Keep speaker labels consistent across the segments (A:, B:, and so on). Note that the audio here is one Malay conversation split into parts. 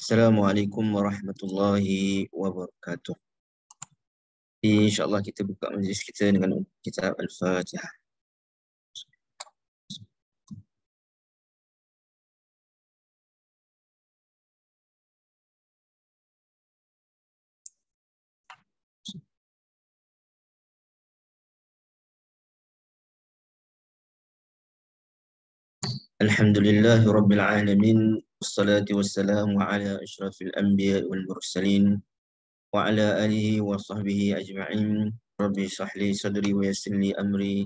A: Assalamualaikum warahmatullahi wabarakatuh. InsyaAllah kita buka majlis kita dengan kitab Al-Fatihah. Alhamdulillahi Rabbil Alamin. Wassalatu wassalamu ala ashrafil anbiya wal mursalin wa ala alihi wa sahbihi ajma'in. Rabbi shrahli sadri wa yassir li amri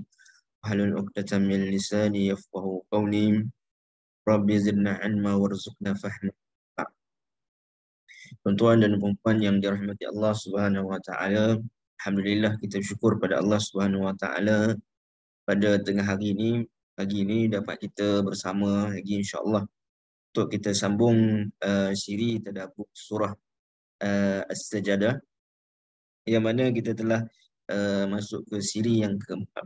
A: wahlul 'uqdatam min lisani yafqahu qawli. Rabbi zidna ilma warzuqna fahma. Tuan-tuan dan puan yang dirahmati Allah Subhanahu wa taala, alhamdulillah kita bersyukur pada Allah Subhanahu wa taala pada tengah hari ini, pagi ini dapat kita bersama lagi insya-Allah untuk kita sambung siri tadabbur surah As-Sajdah, yang mana kita telah masuk ke siri yang ke-14.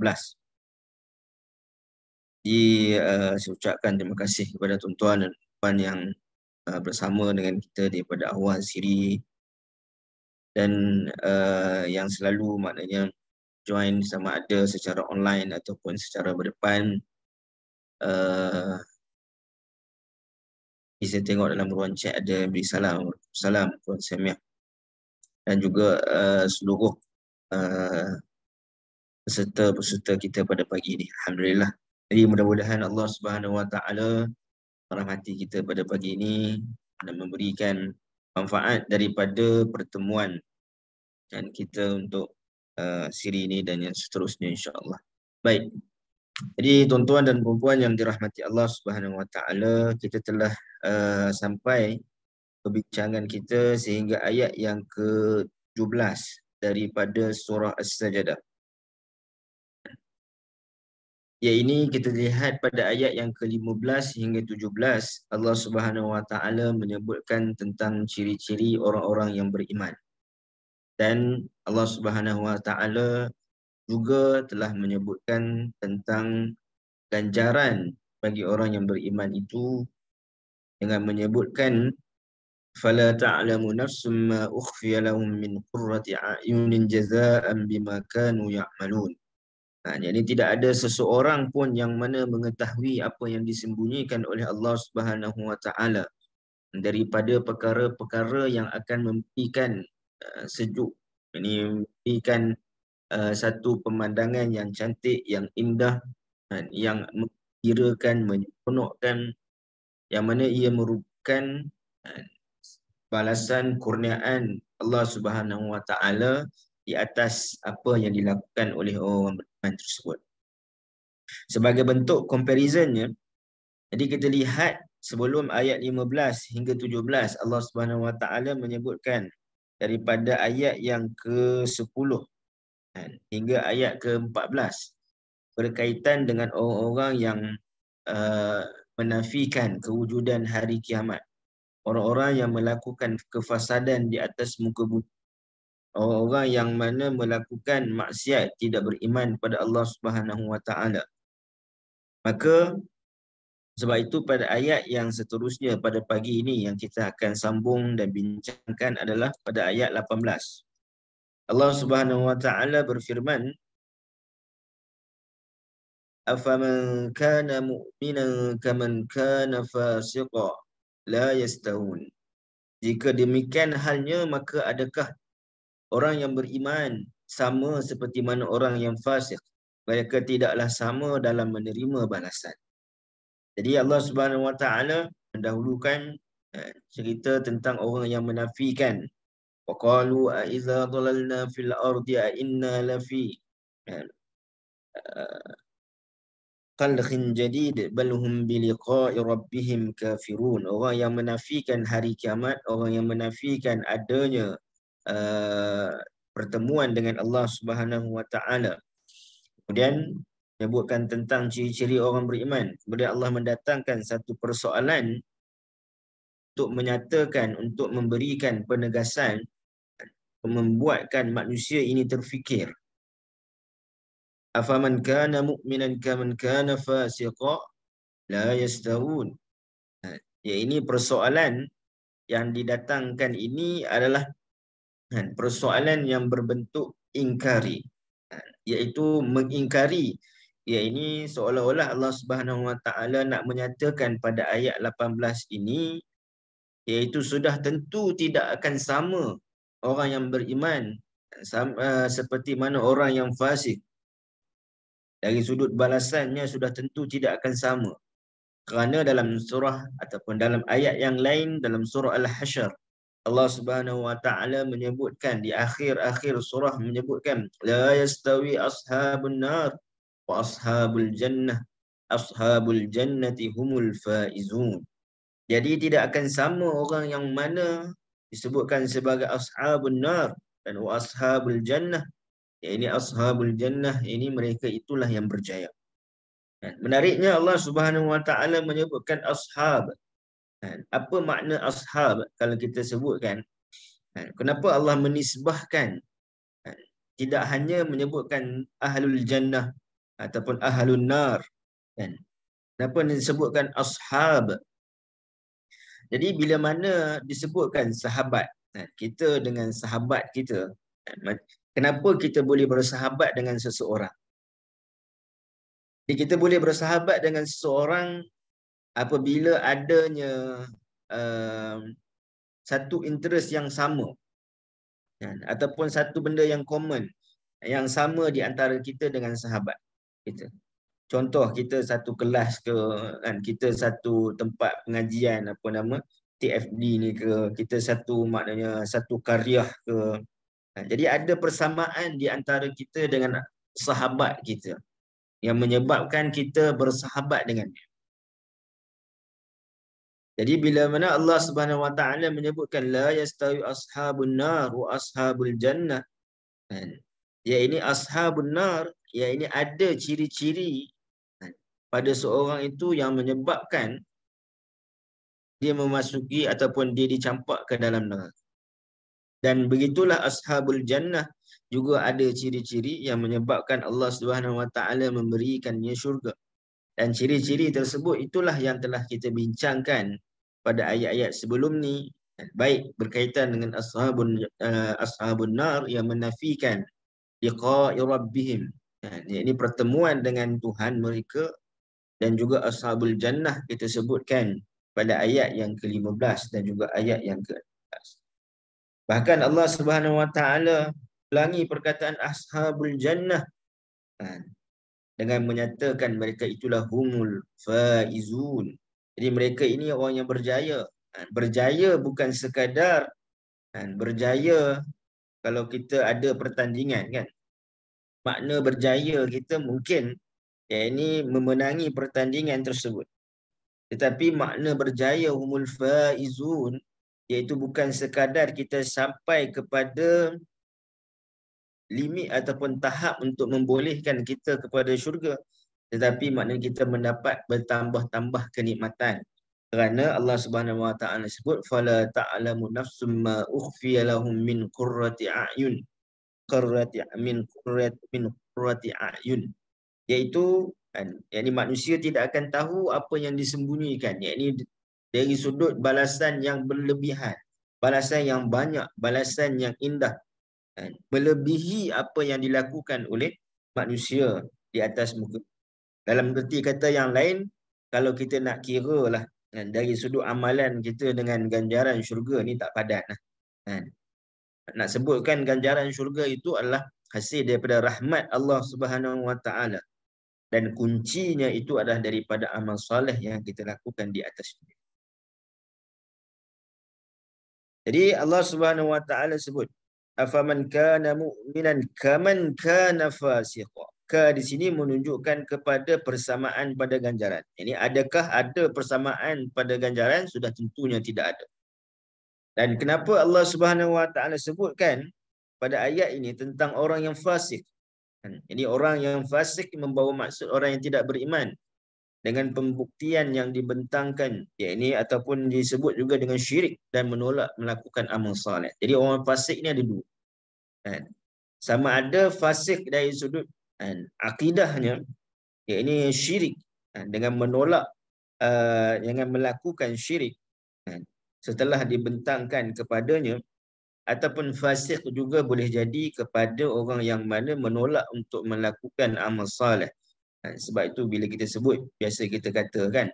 A: Jadi saya ucapkan terima kasih kepada tuan-tuan dan puan yang bersama dengan kita daripada awal siri dan yang selalu maknanya join sama ada secara online ataupun secara berdepan. Saya tengok dalam ruang chat ada beri salam. Salam Tuan Samiah. Dan juga seluruh peserta-peserta kita pada pagi ini. Alhamdulillah. Jadi mudah-mudahan Allah Subhanahu wa taala merahmati kita pada pagi ini dan memberikan manfaat daripada pertemuan dan kita untuk siri ini dan yang seterusnya insya-Allah. Baik. Jadi tuan-tuan dan puan yang dirahmati Allah Subhanahu wa taala, kita telah sampai perbincangan kita sehingga ayat yang ke-17 daripada surah As-Sajdah. Ya, ini kita lihat pada ayat yang ke-15 hingga 17, Allah Subhanahu wa taala menyebutkan tentang ciri-ciri orang-orang yang beriman. Dan Allah Subhanahu wa taala juga telah menyebutkan tentang ganjaran bagi orang yang beriman itu dengan menyebutkan fala ta'lamu nafsum ma ukhfiya lahum min qurrati a'yunin jazaa'an bima kanu ya'malun. Jadi tidak ada seseorang pun yang mana mengetahui apa yang disembunyikan oleh Allah Subhanahu wa taala daripada perkara-perkara yang akan memberikan sejuk, ini memberikan satu pemandangan yang cantik, yang indah, yang mengirakan, menyeronokkan, yang mana ia merupakan balasan kurniaan Allah Subhanahu wa taala di atas apa yang dilakukan oleh orang beriman tersebut. Sebagai bentuk comparisonnya, jadi kita lihat sebelum ayat 15 hingga 17 Allah Subhanahu wa taala menyebutkan daripada ayat yang ke-10 hingga ayat ke-14 berkaitan dengan orang-orang yang menafikan kewujudan hari kiamat. Orang-orang yang melakukan kefasadan di atas muka bumi. Orang-orang yang mana melakukan maksiat, tidak beriman pada Allah Subhanahu wa taala. Maka sebab itu pada ayat yang seterusnya pada pagi ini yang kita akan sambung dan bincangkan adalah pada ayat 18. Allah Subhanahu wa taala berfirman, afaman kana mu'minan kaman kana fasiqa la yastawun. Jika demikian halnya, maka adakah orang yang beriman sama seperti mana orang yang fasik? Mereka tidaklah sama dalam menerima balasan. Jadi Allah Subhanahu wa taala mendahulukan cerita tentang orang yang menafikan. Wa qalu a idza dhalalna fil ardi a inna lafi khalqin jadid bal hum biliqa'i rabbihim kafirun. Orang yang menafikan hari kiamat, orang yang menafikan adanya pertemuan dengan Allah Subhanahu wa taala. Kemudian menyebutkan tentang ciri-ciri orang beriman. Kemudian Allah mendatangkan satu persoalan untuk menyatakan, untuk memberikan penegasan, membuatkan manusia ini terfikir. Afaman kana mu'minan kaman kana fasiqa la yastawun. Ya, ini persoalan yang didatangkan ini adalah persoalan yang berbentuk ingkari, iaitu mengingkari. Ya, ini seolah-olah Allah Subhanahu Wa Taala nak menyatakan pada ayat 18 ini, iaitu sudah tentu tidak akan sama orang yang beriman seperti mana orang yang fasik. Dari sudut balasannya sudah tentu tidak akan sama. Kerana dalam surah ataupun dalam ayat yang lain dalam surah Al-Hasyr, Allah Subhanahu Wa Taala menyebutkan di akhir-akhir surah, menyebutkan la yastawi ashabun nar wa ashabul jannah, ashabul jannati humul faizun. Jadi tidak akan sama orang yang mana disebutkan sebagai ashabun nar dan wa ashabul jannah. Ini ashabul jannah, ini mereka itulah yang berjaya. Menariknya Allah Subhanahu Wa Taala menyebutkan ashab. Apa makna ashab kalau kita sebutkan? Kenapa Allah menisbahkan, tidak hanya menyebutkan ahlul jannah ataupun ahlun nar, kenapa disebutkan ashab? Jadi bila mana disebutkan sahabat, kita dengan sahabat kita, kenapa kita boleh bersahabat dengan seseorang? Jadi kita boleh bersahabat dengan seseorang apabila adanya satu interest yang sama, ataupun satu benda yang common, yang sama di antara kita dengan sahabat kita. Contoh, kita satu kelas ke, kita satu tempat pengajian, apa nama, TFD ni ke, kita satu, maknanya satu karyah ke. Jadi ada persamaan di antara kita dengan sahabat kita yang menyebabkan kita bersahabat dengannya. Jadi bila mana Allah Subhanahu Wa Taala menyebutkan la yastawi ashabun nar wa ashabul jannah, ya ini ashabun nar, ya ini ada ciri-ciri pada seorang itu yang menyebabkan dia memasuki ataupun dia dicampak ke dalam neraka. Dan begitulah ashabul jannah juga ada ciri-ciri yang menyebabkan Allah Subhanahu Wa Taala memberikannya syurga. Dan ciri-ciri tersebut itulah yang telah kita bincangkan pada ayat-ayat sebelum ni, baik berkaitan dengan ashabun nar yang menafikan liqa'i rabbihim, ini pertemuan dengan Tuhan mereka, dan juga ashabul jannah kita sebutkan pada ayat yang ke-15 dan juga ayat yang ke-16. Bahkan Allah Subhanahu Wa Taala ulangi perkataan ashabul jannah dengan menyatakan mereka itulah humul faizun. Jadi mereka ini orang yang berjaya. Berjaya bukan sekadar berjaya kalau kita ada pertandingan, kan. Makna berjaya kita mungkin ini memenangi pertandingan tersebut. Tetapi makna berjaya humul faizun, iaitu bukan sekadar kita sampai kepada limit ataupun tahap untuk membolehkan kita kepada syurga, tetapi maknanya kita mendapat bertambah-tambah kenikmatan. Kerana Allah Subhanahu Wa Taala sebut fala ta'lamu nafsum ma ukhfiya lahum min qurrati a'yun, qurrati a'yun, iaitu yakni manusia tidak akan tahu apa yang disembunyikan, yakni dari sudut balasan yang berlebihan, balasan yang banyak, balasan yang indah, melebihi apa yang dilakukan oleh manusia di atas muka. Dalam erti kata yang lain, kalau kita nak kira lah dari sudut amalan kita dengan ganjaran syurga ni tak padan lah. Nak sebutkan ganjaran syurga itu adalah hasil daripada rahmat Allah Subhanahu Wa Taala, dan kuncinya itu adalah daripada amal soleh yang kita lakukan di atas dunia. Jadi Allah Subhanahu Wa Taala sebut afaman kana mu'minan kaman kana fasiqa. Di sini menunjukkan kepada persamaan pada ganjaran. Ini adakah ada persamaan pada ganjaran? Sudah tentunya tidak ada. Dan kenapa Allah Subhanahu Wa Taala sebutkan pada ayat ini tentang orang yang fasik? Ini orang yang fasik membawa maksud orang yang tidak beriman, dengan pembuktian yang dibentangkan, yakni ataupun disebut juga dengan syirik dan menolak melakukan amal soleh. Jadi orang fasik ni ada dua. Sama ada fasik dari sudut akidahnya, yakni syirik, dengan menolak, dengan melakukan syirik. setelah dibentangkan kepadanya, ataupun fasik juga boleh jadi kepada orang yang mana menolak untuk melakukan amal saleh. Sebab itu bila kita sebut, biasa kita katakan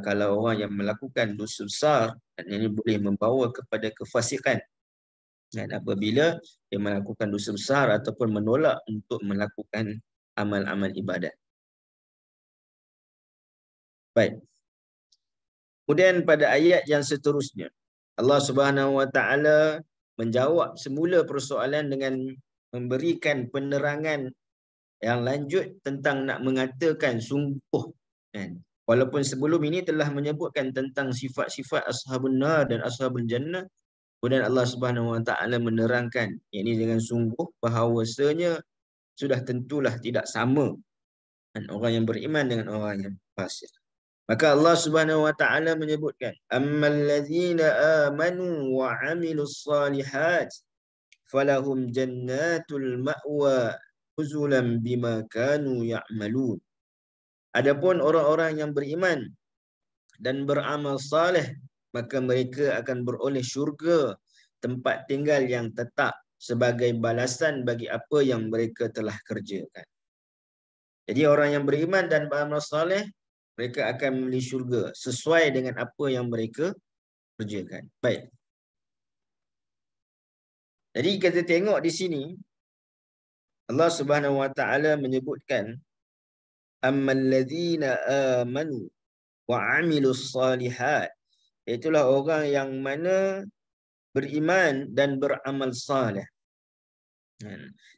A: kalau orang yang melakukan dosa besar, ini boleh membawa kepada kefasikan. Dan apabila dia melakukan dosa besar ataupun menolak untuk melakukan amal-amal ibadat. Baik. Kemudian pada ayat yang seterusnya, Allah Subhanahu Wa Taala menjawab semula persoalan dengan memberikan penerangan yang lanjut tentang nak mengatakan sungguh, kan? Walaupun sebelum ini telah menyebutkan tentang sifat-sifat ashabun nar dan ashabul jannah, kemudian Allah Subhanahu Wa Taala menerangkan, yakni dengan sungguh bahawasanya sudah tentulah tidak sama orang yang beriman dengan orang yang fasik. Maka Allah Subhanahu Wa Taala menyebutkan, ammal ladzina amanu wa amilus salihat falahum jannatul ma'wa nuzulan bima kanu ya'malun. Adapun orang-orang yang beriman dan beramal saleh, maka mereka akan beroleh syurga, tempat tinggal yang tetap sebagai balasan bagi apa yang mereka telah kerjakan. Jadi orang yang beriman dan beramal saleh, mereka akan memilih syurga sesuai dengan apa yang mereka kerjakan. Baik. Jadi kita tengok di sini Allah Subhanahu Wa Taala menyebutkan ammal ladzina amanu wa amilus salihat. Itulah orang yang mana beriman dan beramal saleh.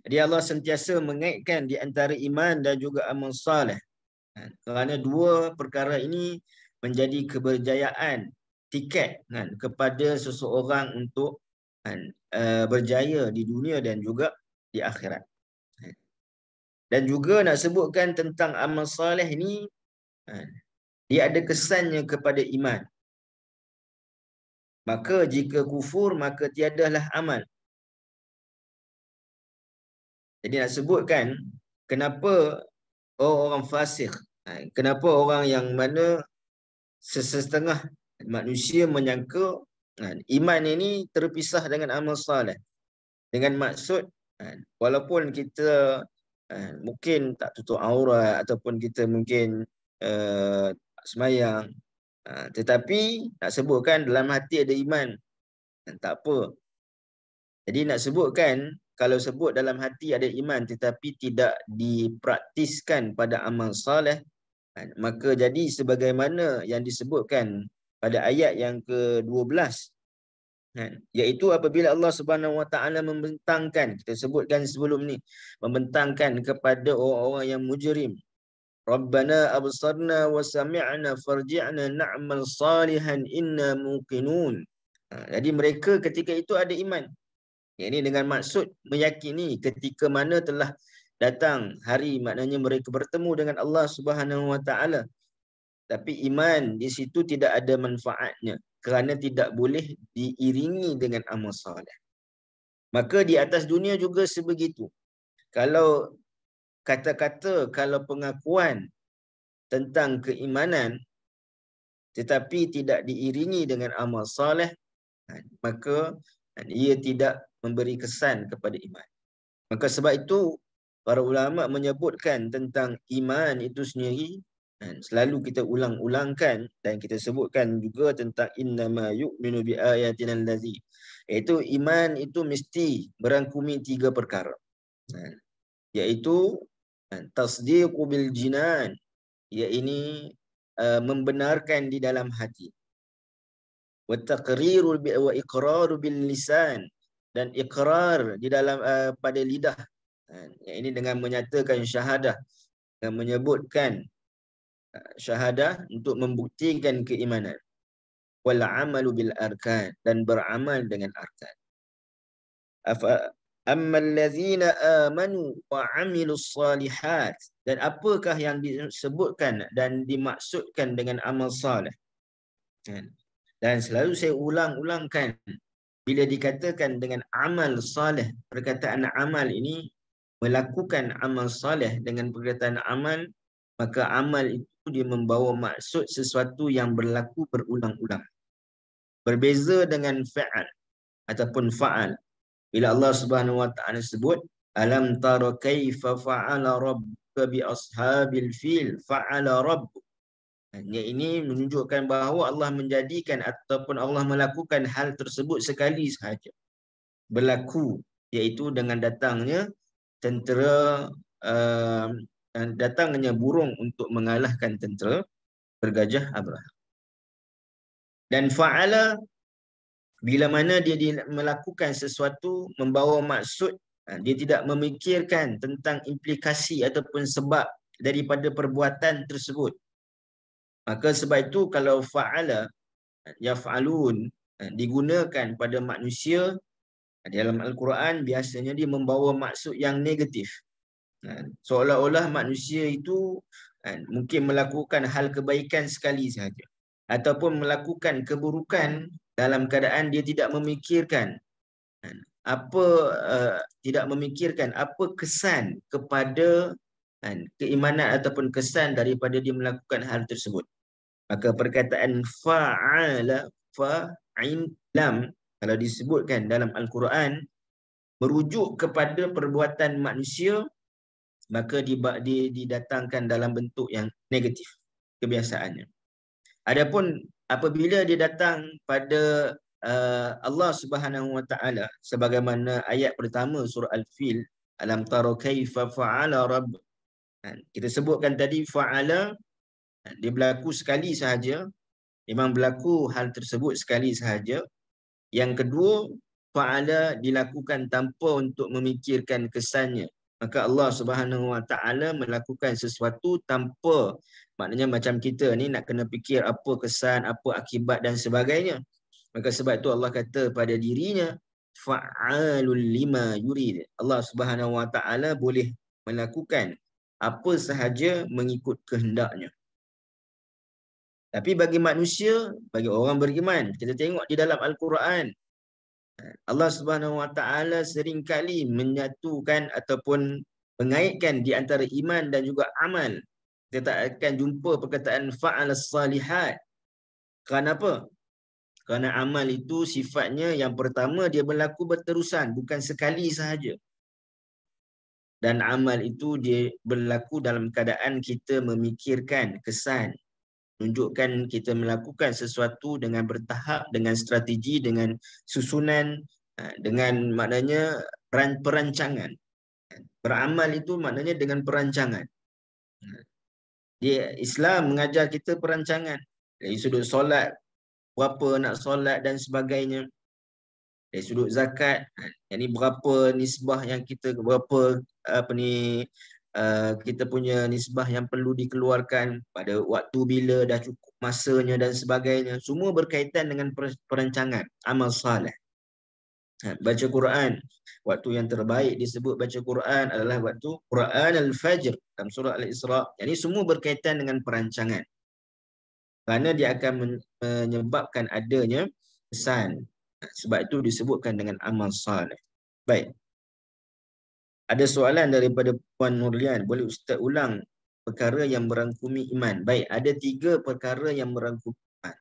A: Jadi Allah sentiasa mengaitkan di antara iman dan juga amal saleh. Kerana dua perkara ini menjadi keberjayaan, tiket kepada seseorang untuk berjaya di dunia dan juga di akhirat. Dan juga nak sebutkan tentang amal saleh ini, dia ada kesannya kepada iman. Maka jika kufur, maka tiadalah amal. Jadi nak sebutkan kenapa orang fasik, kenapa orang yang mana setengah manusia menyangka iman ini terpisah dengan amal saleh. Dengan maksud walaupun kita mungkin tak tutup aurat ataupun kita mungkin semayang, tetapi nak sebutkan dalam hati ada iman, tak apa. Jadi nak sebutkan kalau sebut dalam hati ada iman tetapi tidak dipraktiskan pada amal saleh, maka jadi sebagaimana yang disebutkan pada ayat yang ke-12, iaitu apabila Allah Subhanahu Wa Taala membentangkan, kita sebutkan sebelum ni, membentangkan kepada orang-orang yang mujrim, Rabbana absarna wa sami'na farji'na na'mal salihan inna muqinun. Jadi mereka ketika itu ada iman. Ini dengan maksud meyakini ketika mana telah datang hari, maknanya mereka bertemu dengan Allah Subhanahu Wa Taala. Tapi iman di situ tidak ada manfaatnya kerana tidak boleh diiringi dengan amal saleh. Maka di atas dunia juga sebegitu. Kalau kata-kata, kalau pengakuan tentang keimanan tetapi tidak diiringi dengan amal saleh, maka ia tidak memberi kesan kepada iman. Maka sebab itu para ulama menyebutkan tentang iman itu sendiri, selalu kita ulang-ulangkan dan kita sebutkan juga tentang innama yu'minu bi ayatina allazi, iaitu iman itu mesti merangkumi 3 perkara, iaitu tasdiqu bil jinan, iaitu membenarkan di dalam hati, wa taqriru wa iqraru bil lisan, dan iqrar di dalam pada lidah, ini dengan menyatakan syahadah, dan menyebutkan syahadah untuk membuktikan keimanan, wal amalu bil arkan, dan beramal dengan arkan. Ammal ladzina amanu wa amilus salihat, dan apakah yang disebutkan dan dimaksudkan dengan amal saleh? Dan selalu saya ulang-ulangkan, bila dikatakan dengan amal saleh, perkataan amal ini melakukan amal saleh dengan perkataan amal, maka amal itu dia membawa maksud sesuatu yang berlaku berulang-ulang. Berbeza dengan fa'al ataupun fa'al. Bila Allah Subhanahu wa taala sebut alam tara kaifa fa'ala rabbuka bi ashabil fil fa'ala rabbuk. Yang ini menunjukkan bahawa Allah menjadikan ataupun Allah melakukan hal tersebut sekali sahaja. Berlaku, iaitu dengan datangnya tentera datangnya burung untuk mengalahkan tentera bergajah Abraham. Dan fa'ala bila mana dia melakukan sesuatu membawa maksud, dia tidak memikirkan tentang implikasi ataupun sebab daripada perbuatan tersebut. Maka sebab itu kalau fa'ala yaf'alun digunakan pada manusia dalam Al-Quran, biasanya dia membawa maksud yang negatif. Seolah-olah manusia itu mungkin melakukan hal kebaikan sekali sahaja, ataupun melakukan keburukan dalam keadaan dia tidak memikirkan apa kesan kepada keimanan ataupun kesan daripada dia melakukan hal tersebut. Maka perkataan fa'ala, fa'in, lam, kalau disebutkan dalam Al-Quran merujuk kepada perbuatan manusia, maka didatangkan dalam bentuk yang negatif kebiasaannya. Adapun apabila dia datang pada Allah Subhanahu wa taala, sebagaimana ayat pertama surah Al-Fil, alam tara kaifa fa'ala rabb. Kita sebutkan tadi fa'ala dia berlaku sekali sahaja, memang berlaku hal tersebut sekali sahaja. Yang kedua, fa'ala dilakukan tanpa untuk memikirkan kesannya. Maka Allah Subhanahu wa taala melakukan sesuatu tanpa, maknanya macam kita ni nak kena fikir apa kesan, apa akibat dan sebagainya. Maka sebab itu Allah kata pada dirinya fa'alul lima yurid. Allah Subhanahu wa taala boleh melakukan apa sahaja mengikut kehendaknya. Tapi bagi manusia, bagi orang beriman, kita tengok di dalam Al-Quran, Allah Subhanahu wa taala seringkali menyatukan ataupun mengaitkan di antara iman dan juga amal. Kita tak akan jumpa perkataan fa'alas salihat. Kenapa? Kerana amal itu sifatnya yang pertama dia berlaku berterusan, bukan sekali sahaja. Dan amal itu dia berlaku dalam keadaan kita memikirkan kesan, tunjukkan kita melakukan sesuatu dengan bertahap, dengan strategi, dengan susunan, dengan maknanya perancangan. Beramal itu maknanya dengan perancangan. Islam mengajar kita perancangan. Dari sudut solat, berapa nak solat dan sebagainya. Dari sudut zakat, yang ni berapa nisbah yang kita, berapa kita punya nisbah yang perlu dikeluarkan pada waktu bila dah cukup masanya dan sebagainya. Semua berkaitan dengan perancangan amal saleh. Baca Quran, waktu yang terbaik disebut baca Quran adalah waktu Quran al-Fajr dalam surah Al-Isra. Jadi semua berkaitan dengan perancangan, kerana dia akan menyebabkan adanya kesan. Sebab itu disebutkan dengan amal saleh. Baik. Ada soalan daripada Puan Nurlian. Boleh Ustaz ulang perkara yang merangkumi iman? Baik, ada 3 perkara yang merangkumi iman.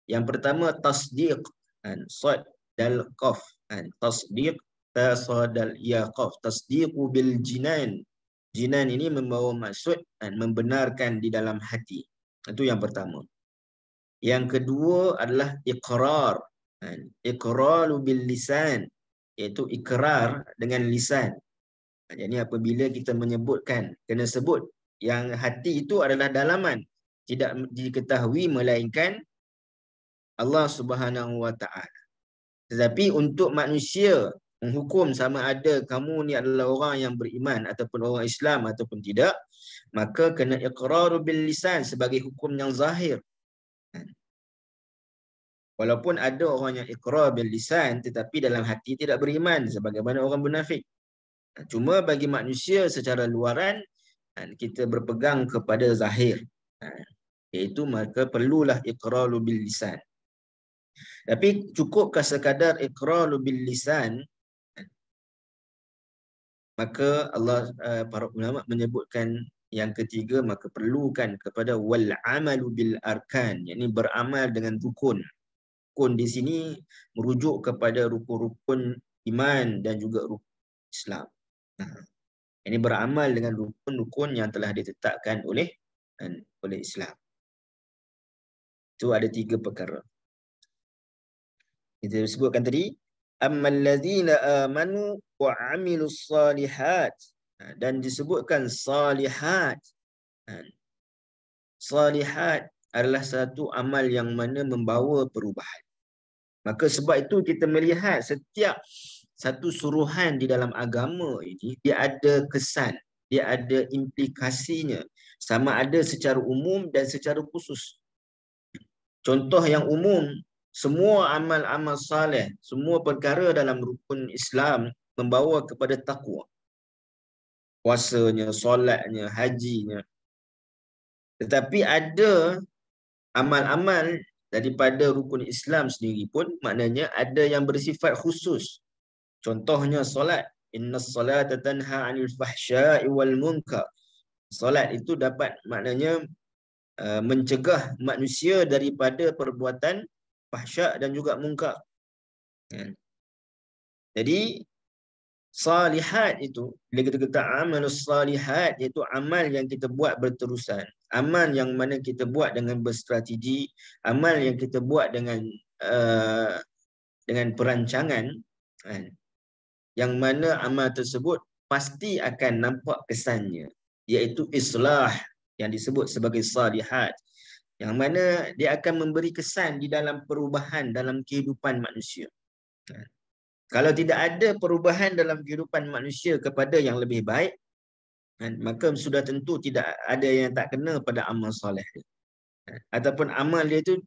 A: Yang pertama tasdiq, sad dal qaf. Tasdiq, ta sad dal ya qaf. Tasdiqu bil jinan. Jinan ini membawa maksud membenarkan di dalam hati. Itu yang pertama. Yang kedua adalah iqrar. Iqraru bil lisan, iaitu ikrar dengan lisan. Jadi apabila kita menyebutkan, kena sebut yang hati itu adalah dalaman, tidak diketahui melainkan Allah Subhanahu wa taala. Tetapi untuk manusia menghukum sama ada kamu ni adalah orang yang beriman ataupun orang Islam ataupun tidak, maka kena iqrar bil lisan sebagai hukum yang zahir. Walaupun ada orang yang iqrar bil lisan tetapi dalam hati tidak beriman, sebagaimana orang munafik. Cuma bagi manusia secara luaran, kita berpegang kepada zahir, iaitu maka perlulah iqrar bil lisan. Tapi cukupkah sekadar iqrar bil lisan? Maka Allah, para ulama menyebutkan yang ketiga, maka perlukan kepada wal amalu bil arkan, yakni beramal dengan rukun. rukun di sini merujuk kepada rukun-rukun iman dan juga rukun Islam. Ini beramal dengan rukun-rukun yang telah ditetapkan oleh Islam. Itu ada 3 perkara. Kita sebutkan tadi, ammal ladzina amanu wa amilus salihat. Dan disebutkan salihat. Salihat adalah satu amal yang mana membawa perubahan. Maka sebab itu kita melihat setiap satu suruhan di dalam agama ini, dia ada kesan, dia ada implikasinya. Sama ada secara umum dan secara khusus. Contoh yang umum, semua amal-amal saleh, semua perkara dalam rukun Islam membawa kepada takwa. Puasanya, solatnya, hajinya. Tetapi ada amal-amal daripada rukun Islam sendiri pun maknanya ada yang bersifat khusus. Contohnya solat. Innas salata tanha 'anil fahsya'i wal munkar. Solat itu dapat maknanya mencegah manusia daripada perbuatan fahsyak dan juga munkar. Jadi salihat itu, bila kita kata amalus salihat, iaitu amal yang kita buat berterusan. Amal yang mana kita buat dengan berstrategi, amal yang kita buat dengan perancangan, yang mana amal tersebut pasti akan nampak kesannya, iaitu islah, yang disebut sebagai salihat, yang mana dia akan memberi kesan di dalam perubahan dalam kehidupan manusia. Kalau tidak ada perubahan dalam kehidupan manusia kepada yang lebih baik, maka sudah tentu tidak ada yang tak kena pada amal soleh. Ataupun amal dia itu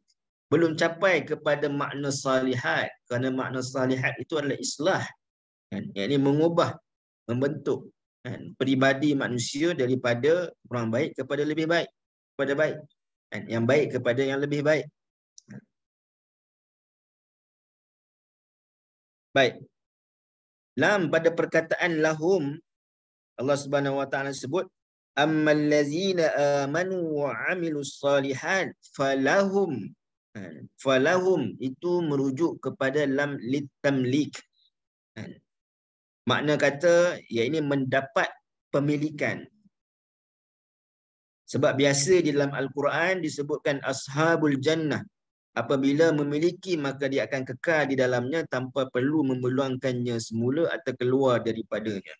A: belum capai kepada makna salihat, kerana makna salihat itu adalah islah, yakni mengubah, membentuk peribadi manusia daripada kurang baik kepada lebih baik, kepada baik, yang baik kepada yang lebih baik. Baik. Lam pada perkataan lahum, Allah Subhanahu wa taala sebut ammal ladzina amanu wa amilus salihat falahum. Falahum itu merujuk kepada lam litamlik. Makna kata ia ini mendapat pemilikan. Sebab biasa di dalam Al-Quran disebutkan ashabul jannah. Apabila memiliki maka dia akan kekal di dalamnya tanpa perlu memeluangkannya semula atau keluar daripadanya.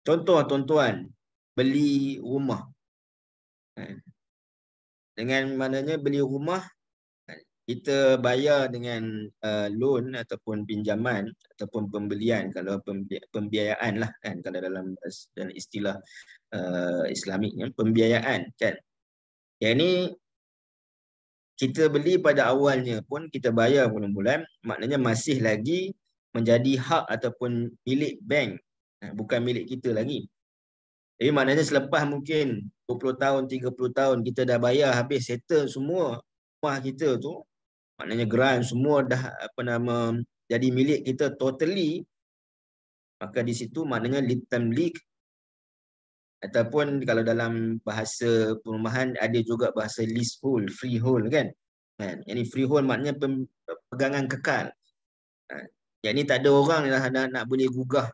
A: Contoh tuan-tuan, beli rumah. Dengan maknanya beli rumah, kita bayar dengan loan ataupun pinjaman ataupun pembelian, kalau pembiayaan lah kan, kalau dalam istilah Islamiknya pembiayaan kan. Yang ini kita beli pada awalnya pun kita bayar bulan-bulan, maknanya masih lagi menjadi hak ataupun milik bank, bukan milik kita lagi. Jadi maknanya selepas mungkin 20 tahun, 30 tahun kita dah bayar habis, settle semua rumah kita tu, maknanya grant semua dah jadi milik kita totally, maka di situ maknanya litamlik, ataupun kalau dalam bahasa perumahan ada juga bahasa leasehold, freehold kan. Yang ni freehold maknanya pegangan kekal. Yang ni tak ada orang nak boleh gugah.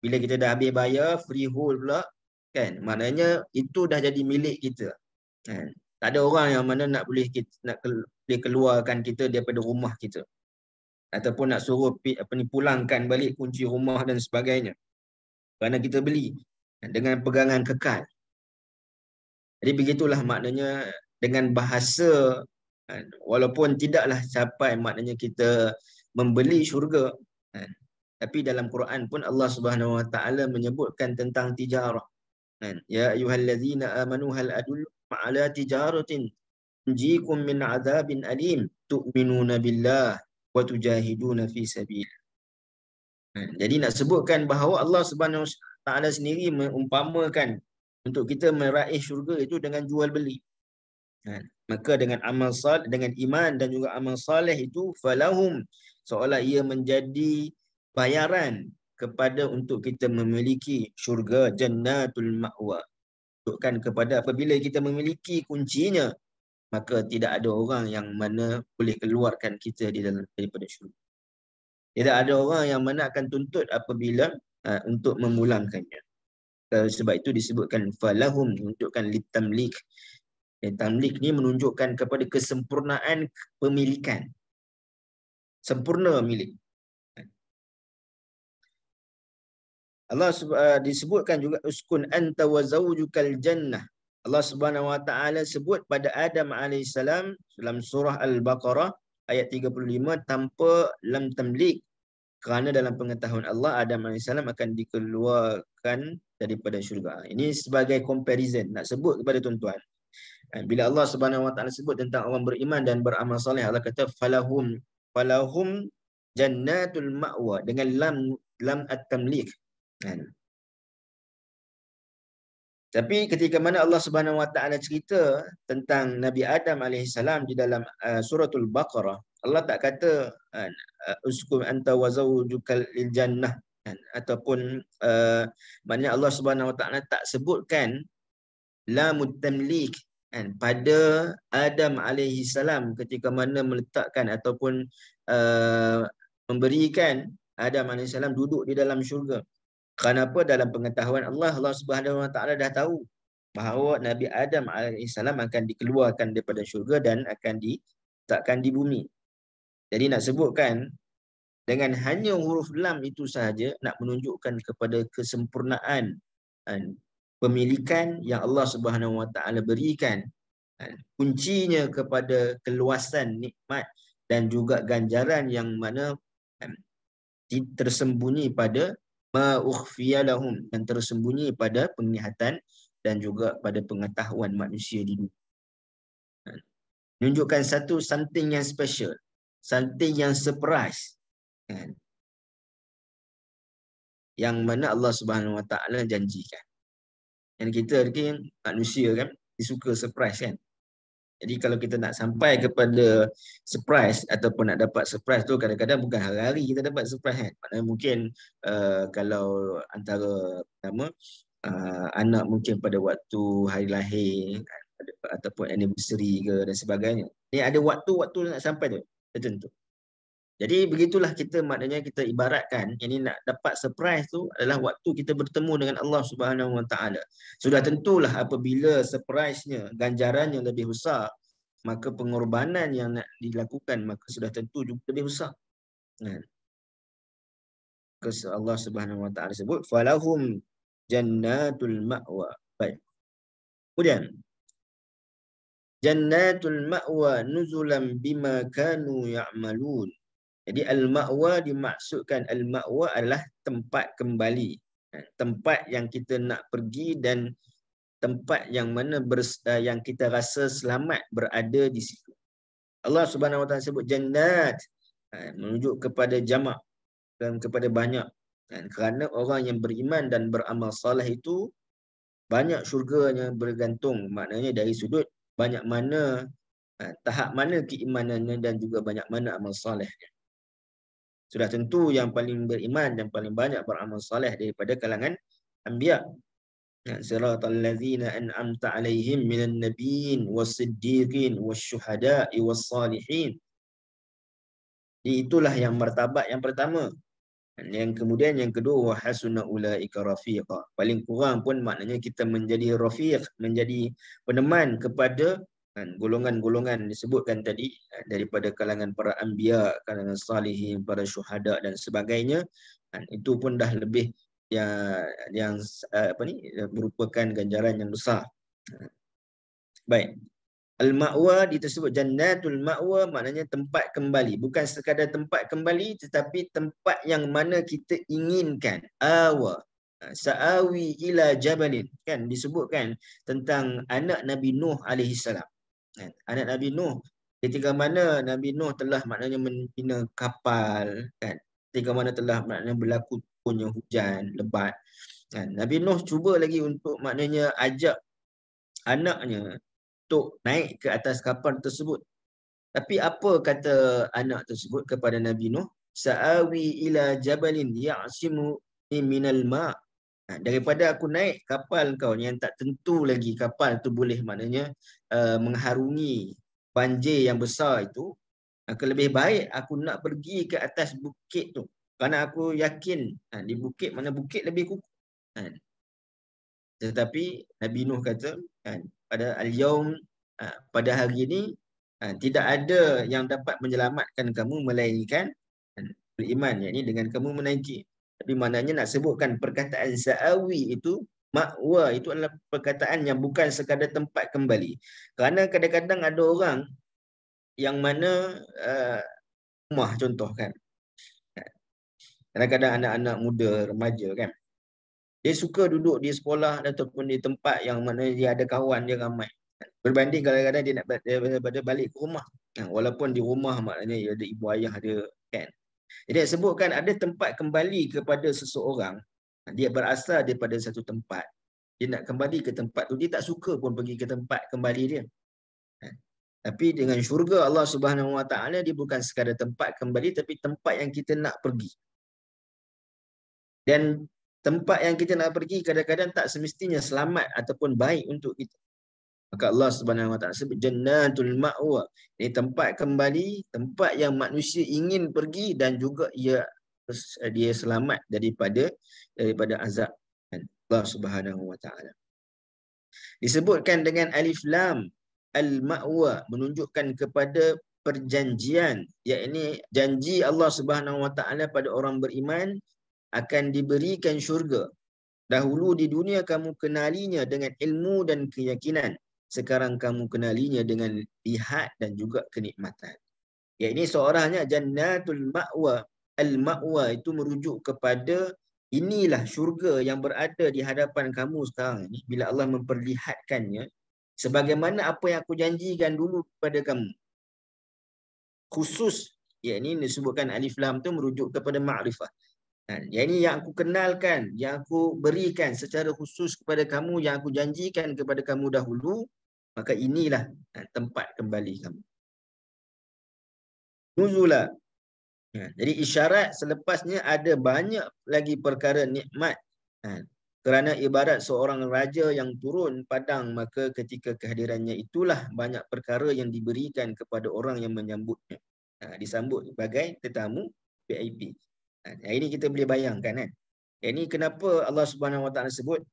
A: Bila kita dah habis bayar freehold pula kan, maknanya itu dah jadi milik kita. Tak ada orang yang mana nak boleh keluarkan kita daripada rumah kita, ataupun nak suruh pulangkan balik kunci rumah dan sebagainya, kerana kita beli dengan pegangan kekal. Jadi begitulah maknanya dengan bahasa, walaupun tidaklah sampai maknanya kita membeli syurga, tapi dalam Quran pun Allah Subhanahu wa taala menyebutkan tentang tijarah. Ya ayyuhallazina amanu hal adullukum ala tijaratin tunjikum min adzabin alim tu'minuna billah wa tujahiduna fi sabil. Jadi nak sebutkan bahawa Allah Subhanahu wa taala sendiri mengumpamakan untuk kita meraih syurga itu dengan jual beli. Maka dengan amal saleh, dengan iman dan juga amal saleh itu falahum, seolah ia menjadi bayaran kepada untuk kita memiliki syurga, jannatul ma'wa. Tunjukkan kepada apabila kita memiliki kuncinya, maka tidak ada orang yang mana boleh keluarkan kita daripada syurga. Tidak ada orang yang mana akan tuntut apabila untuk memulangkannya. Sebab itu disebutkan falahum, menunjukkan litamlik. Tamlik ni menunjukkan kepada kesempurnaan pemilikan. Sempurna milik. Allah disebutkan juga uskun anta wa zawjukal jannah. Allah Subhanahu wa taala sebut pada Adam alaihissalam dalam surah Al-Baqarah ayat 35 tanpa lam tamlik, kerana dalam pengetahuan Allah Adam alaihissalam akan dikeluarkan daripada syurga. Ini sebagai comparison nak sebut kepada tuan-tuan. Bila Allah Subhanahu wa taala sebut tentang orang beriman dan beramal soleh, Allah kata falahum jannatul ma'wa dengan lam at-tamlik. Tapi ketika mana Allah Subhanahu wa taala cerita tentang Nabi Adam alaihissalam di dalam suratul Baqarah, Allah tak kata uskun anta wa zawjukal jannah, ataupun maknanya Allah Subhanahu wa taala tak sebutkan lamut tamlik pada Adam alaihissalam ketika mana meletakkan ataupun memberikan Adam alaihissalam duduk di dalam syurga. Kenapa? Dalam pengetahuan Allah, Allah Subhanahu wa taala dah tahu bahawa Nabi Adam alaihissalam akan dikeluarkan daripada syurga dan akan diletakkan di bumi. Jadi nak sebutkan dengan hanya huruf lam itu sahaja nak menunjukkan kepada kesempurnaan pemilikan yang Allah Subhanahu wa taala berikan. Kuncinya kepada keluasan nikmat dan juga ganjaran yang mana tersembunyi pada ma ukhfiya lahum, yang tersembunyi pada penglihatan dan juga pada pengetahuan manusia di dunia. Menunjukkan something yang special, something yang surprise, yang mana Allah Subhanahu wa taala janjikan. Dan kita ni manusia kan, disuka surprise kan. Jadi kalau kita nak sampai kepada surprise ataupun nak dapat surprise tu, kadang-kadang bukan hari-hari kita dapat surprise kan. Maknanya mungkin kalau antara pertama anak mungkin pada waktu hari lahir ataupun anniversary ke dan sebagainya. Ni ada waktu-waktu nak sampai tu tertentu. Jadi begitulah kita, maknanya kita ibaratkan ini nak dapat surprise tu adalah waktu kita bertemu dengan Allah Subhanahu wa taala. Sudah tentulah apabila surprise-nya, ganjarannya lebih besar, maka pengorbanan yang nak dilakukan maka sudah tentu juga lebih besar. Allah Subhanahu wa taala sebut falahum jannatul ma'wa. Baik. Kemudian jannatul ma'wa nuzulan bima kanu ya'malun. Jadi al-ma'wa dimaksudkan, al-ma'wa adalah tempat kembali. Tempat yang kita nak pergi dan tempat yang mana yang kita rasa selamat berada di situ. Allah Subhanahu wa taala sebut jannat, menunjuk kepada jamak dan kepada banyak. Kerana orang yang beriman dan beramal soleh itu banyak syurganya bergantung. Maknanya dari sudut banyak mana, tahap mana keimanannya dan juga banyak mana amal solehnya. Sudah tentu yang paling beriman dan paling banyak beramal soleh daripada kalangan anbiya. Siratal ladzina an'amta 'alaihim minan nabiyyin was-siddiqin wasyuhada'i was-salihin. Itulah yang martabat yang pertama. Yang kemudian yang kedua, wa hasuna ulaika rafiqa. Paling kurang pun maknanya kita menjadi rafiq, menjadi peneman kepada golongan-golongan disebutkan tadi daripada kalangan para anbiya, kalangan salihin, para syuhada dan sebagainya. Itu pun dah lebih yang merupakan ganjaran yang besar. Baik. Al-ma'wa disebut jannatul ma'wa, maknanya tempat kembali. Bukan sekadar tempat kembali tetapi tempat yang mana kita inginkan. Awa. Sa'awi ila jabalin. Kan disebutkan tentang anak Nabi Nuh alaihissalam. Anak Nabi Nuh, ketika mana Nabi Nuh telah maknanya membina kapal, kan? Ketika mana telah maknanya berlaku turunnya hujan lebat, kan? Nabi Nuh cuba lagi untuk maknanya ajak anaknya untuk naik ke atas kapal tersebut. Tapi apa kata anak tersebut kepada Nabi Nuh? Sa'awi ila jabalin ya'simu minal ma'. Daripada aku naik kapal kau yang tak tentu lagi kapal tu boleh maknanya mengharungi banjir yang besar itu, maka lebih baik aku nak pergi ke atas bukit tu. Kerana aku yakin di bukit mana bukit lebih kukuh. Tetapi Nabi Nuh kata pada al-yaum, pada hari ini tidak ada yang dapat menyelamatkan kamu melainkan beriman, yakni dengan kamu menaiki. Tapi maknanya nak sebutkan perkataan sa'awi itu, ma'wa itu adalah perkataan yang bukan sekadar tempat kembali. Kerana kadang-kadang ada orang yang mana rumah contoh kan. Kadang-kadang anak-anak muda, remaja kan. Dia suka duduk di sekolah ataupun di tempat yang mana dia ada kawan dia ramai. Berbanding kadang-kadang dia nak balik ke rumah. Walaupun di rumah maknanya dia ada ibu ayah dia kan. Jadi sebutkan ada tempat kembali kepada seseorang. Dia berasal daripada satu tempat. Dia nak kembali ke tempat tu. Dia tak suka pun pergi ke tempat kembali dia. Tapi dengan syurga Allah Subhanahu Wa Taala, dia bukan sekadar tempat kembali, tapi tempat yang kita nak pergi. Dan tempat yang kita nak pergi kadang-kadang tak semestinya selamat ataupun baik untuk kita. Maka Allah Subhanahu Wa Taala sebut jannatul ma'wa. Ini tempat kembali, tempat yang manusia ingin pergi dan juga dia selamat daripada azab Allah Subhanahu Wa Taala. Disebutkan dengan alif lam al-ma'wa, menunjukkan kepada perjanjian, yakni janji Allah Subhanahu Wa Taala pada orang beriman akan diberikan syurga. Dahulu di dunia kamu kenalinya dengan ilmu dan keyakinan. Sekarang kamu kenalinya dengan lihat dan juga kenikmatan. Ya, ini seorangnya jannatul ma'wa. Al-ma'wa itu merujuk kepada inilah syurga yang berada di hadapan kamu sekarang ini. Bila Allah memperlihatkannya, sebagaimana apa yang aku janjikan dulu kepada kamu. Khusus, ya ini disebutkan alif lam itu merujuk kepada ma'rifah. Yang ini yang aku kenalkan, yang aku berikan secara khusus kepada kamu, yang aku janjikan kepada kamu dahulu, maka inilah tempat kembali kamu. Nuzula. Jadi isyarat selepasnya ada banyak lagi perkara nikmat. Kerana ibarat seorang raja yang turun padang, maka ketika kehadirannya itulah banyak perkara yang diberikan kepada orang yang menyambutnya. Disambut sebagai tetamu VIP. Ini kita boleh bayangkan kan. Ini kenapa Allah Subhanahu Wa Taala sebut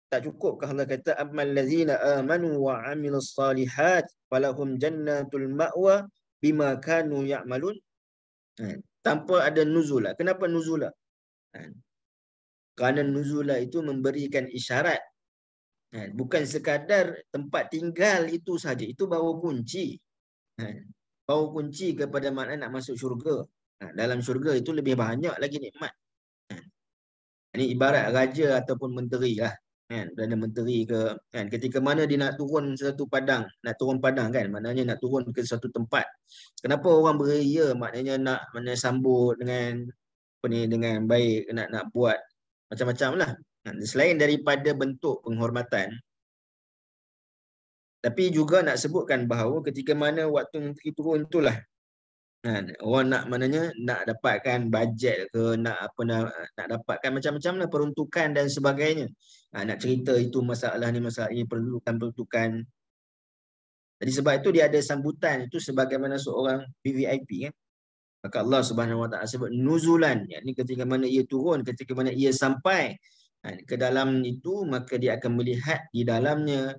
A: tak cukupkah Allah kata ammal ladzina amanu wa amilus salihat falahum jannatul ma'wa bima kanu ya'malun. Tanpa ada nuzula. Kenapa nuzula? Kerana nuzula itu memberikan isyarat. Bukan sekadar tempat tinggal itu saja. Itu bawa kunci. Bawa kunci kepada makna nak masuk syurga. Dalam syurga itu lebih banyak lagi nikmat. Ini ibarat raja ataupun menteri lah. Perdana menteri ke ketika mana dia nak turun satu padang, nak turun padang kan, maknanya nak turun ke satu tempat. Kenapa orang beria? Maknanya nak sambut dengan dengan baik, nak buat macam-macam lah. Selain daripada bentuk penghormatan, tapi juga nak sebutkan bahawa ketika mana waktu menteri turun itulah orang nak nak dapatkan bajet ke, nak dapatkan macam-macam lah peruntukan dan sebagainya. Nak cerita itu masalah ini peruntukan. Jadi sebab itu dia ada sambutan itu sebagaimana seorang VVIP kan. Maka Allah Subhanahu Wa Taala sebut nuzulan, yakni ketika mana ia turun, ketika mana ia sampai ke dalam itu, maka dia akan melihat di dalamnya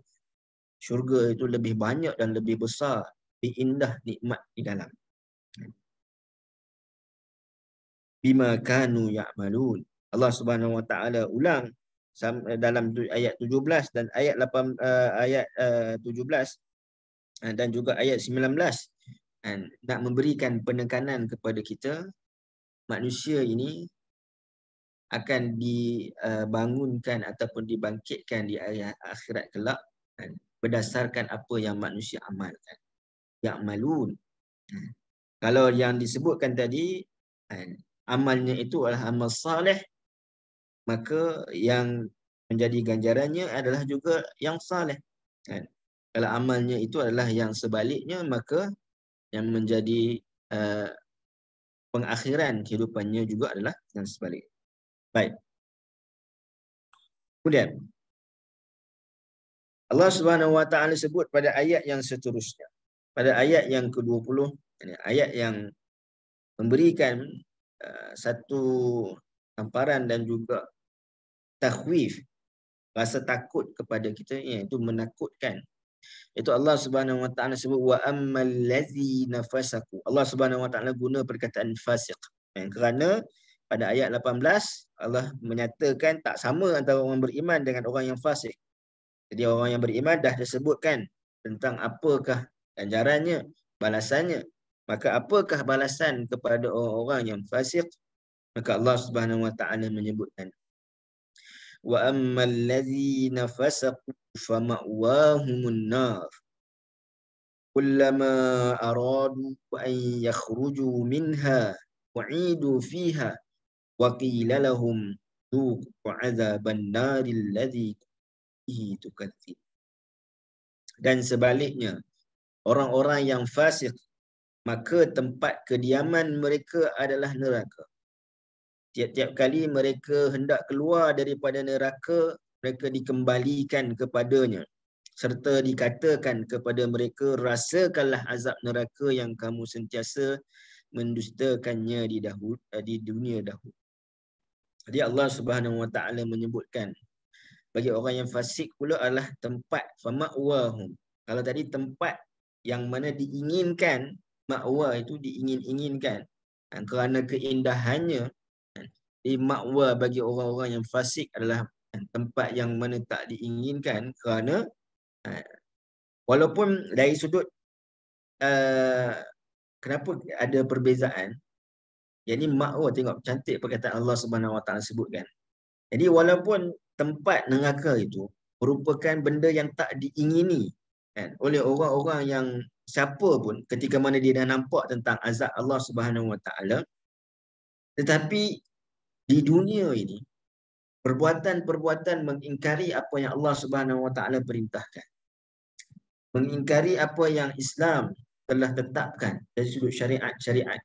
A: syurga itu lebih banyak dan lebih besar, lebih indah nikmat di dalam. Bima kanu ya'malun. Allah Subhanahu Wa Taala ulang dalam ayat 17 dan ayat 17 dan juga ayat 19 nak memberikan penekanan kepada kita, manusia ini akan dibangunkan ataupun dibangkitkan di akhirat kelak berdasarkan apa yang manusia amalkan. Ya'malun. Kalau yang disebutkan tadi amalnya itu adalah amal saleh, maka yang menjadi ganjarannya adalah juga yang saleh. Kalau amalnya itu adalah yang sebaliknya, maka yang menjadi pengakhiran kehidupannya juga adalah yang sebalik. Baik. Kemudian Allah Subhanahu Wa Taala sebut pada ayat yang seterusnya. pada ayat yang ke-20, ayat yang memberikan satu tamparan dan juga takhwif, rasa takut kepada kita, iaitu menakutkan. Itu Allah Subhanahu wa taala sebut wa ammal ladzina fasaku. Allah Subhanahu wa taala guna perkataan fasiq. Kerana pada ayat 18 Allah menyatakan tak sama antara orang beriman dengan orang yang fasik. Jadi orang yang beriman dah disebutkan tentang apakah ganjarannya, balasannya. Maka apakah balasan kepada orang-orang yang fasik? Maka Allah Subhanahu wa taala menyebutkan wa ammal ladzina fasaqu fama'wahumun nar kullama aradu an yakhruju minha u'idu fiha wa qila lahum dhuqu 'adzaban naril ladzi bihi tukadzib. Dan sebaliknya, orang-orang yang fasik, maka tempat kediaman mereka adalah neraka. Tiap-tiap kali mereka hendak keluar daripada neraka, mereka dikembalikan kepadanya. Serta dikatakan kepada mereka, rasakanlah azab neraka yang kamu sentiasa mendustakannya di dunia dahulu. Jadi Allah Subhanahu wa taala menyebutkan bagi orang yang fasik pula adalah tempat fama'wahum. Kalau tadi tempat yang mana diinginkan, ma'wa itu diingin-inginkan. Kerana keindahannya, di ma'wa bagi orang-orang yang fasik adalah tempat yang mana tak diinginkan, kerana walaupun dari sudut kenapa ada perbezaan. Jadi ma'wa, tengok cantik perkataan Allah Subhanahu wa taala sebutkan. Jadi walaupun tempat neraka itu merupakan benda yang tak diingini oleh orang-orang yang siapa pun ketika mana dia dah nampak tentang azab Allah Subhanahu wa taala, tetapi di dunia ini perbuatan-perbuatan mengingkari apa yang Allah Subhanahu wa taala perintahkan, mengingkari apa yang Islam telah tetapkan dari sudut syariat-syariat.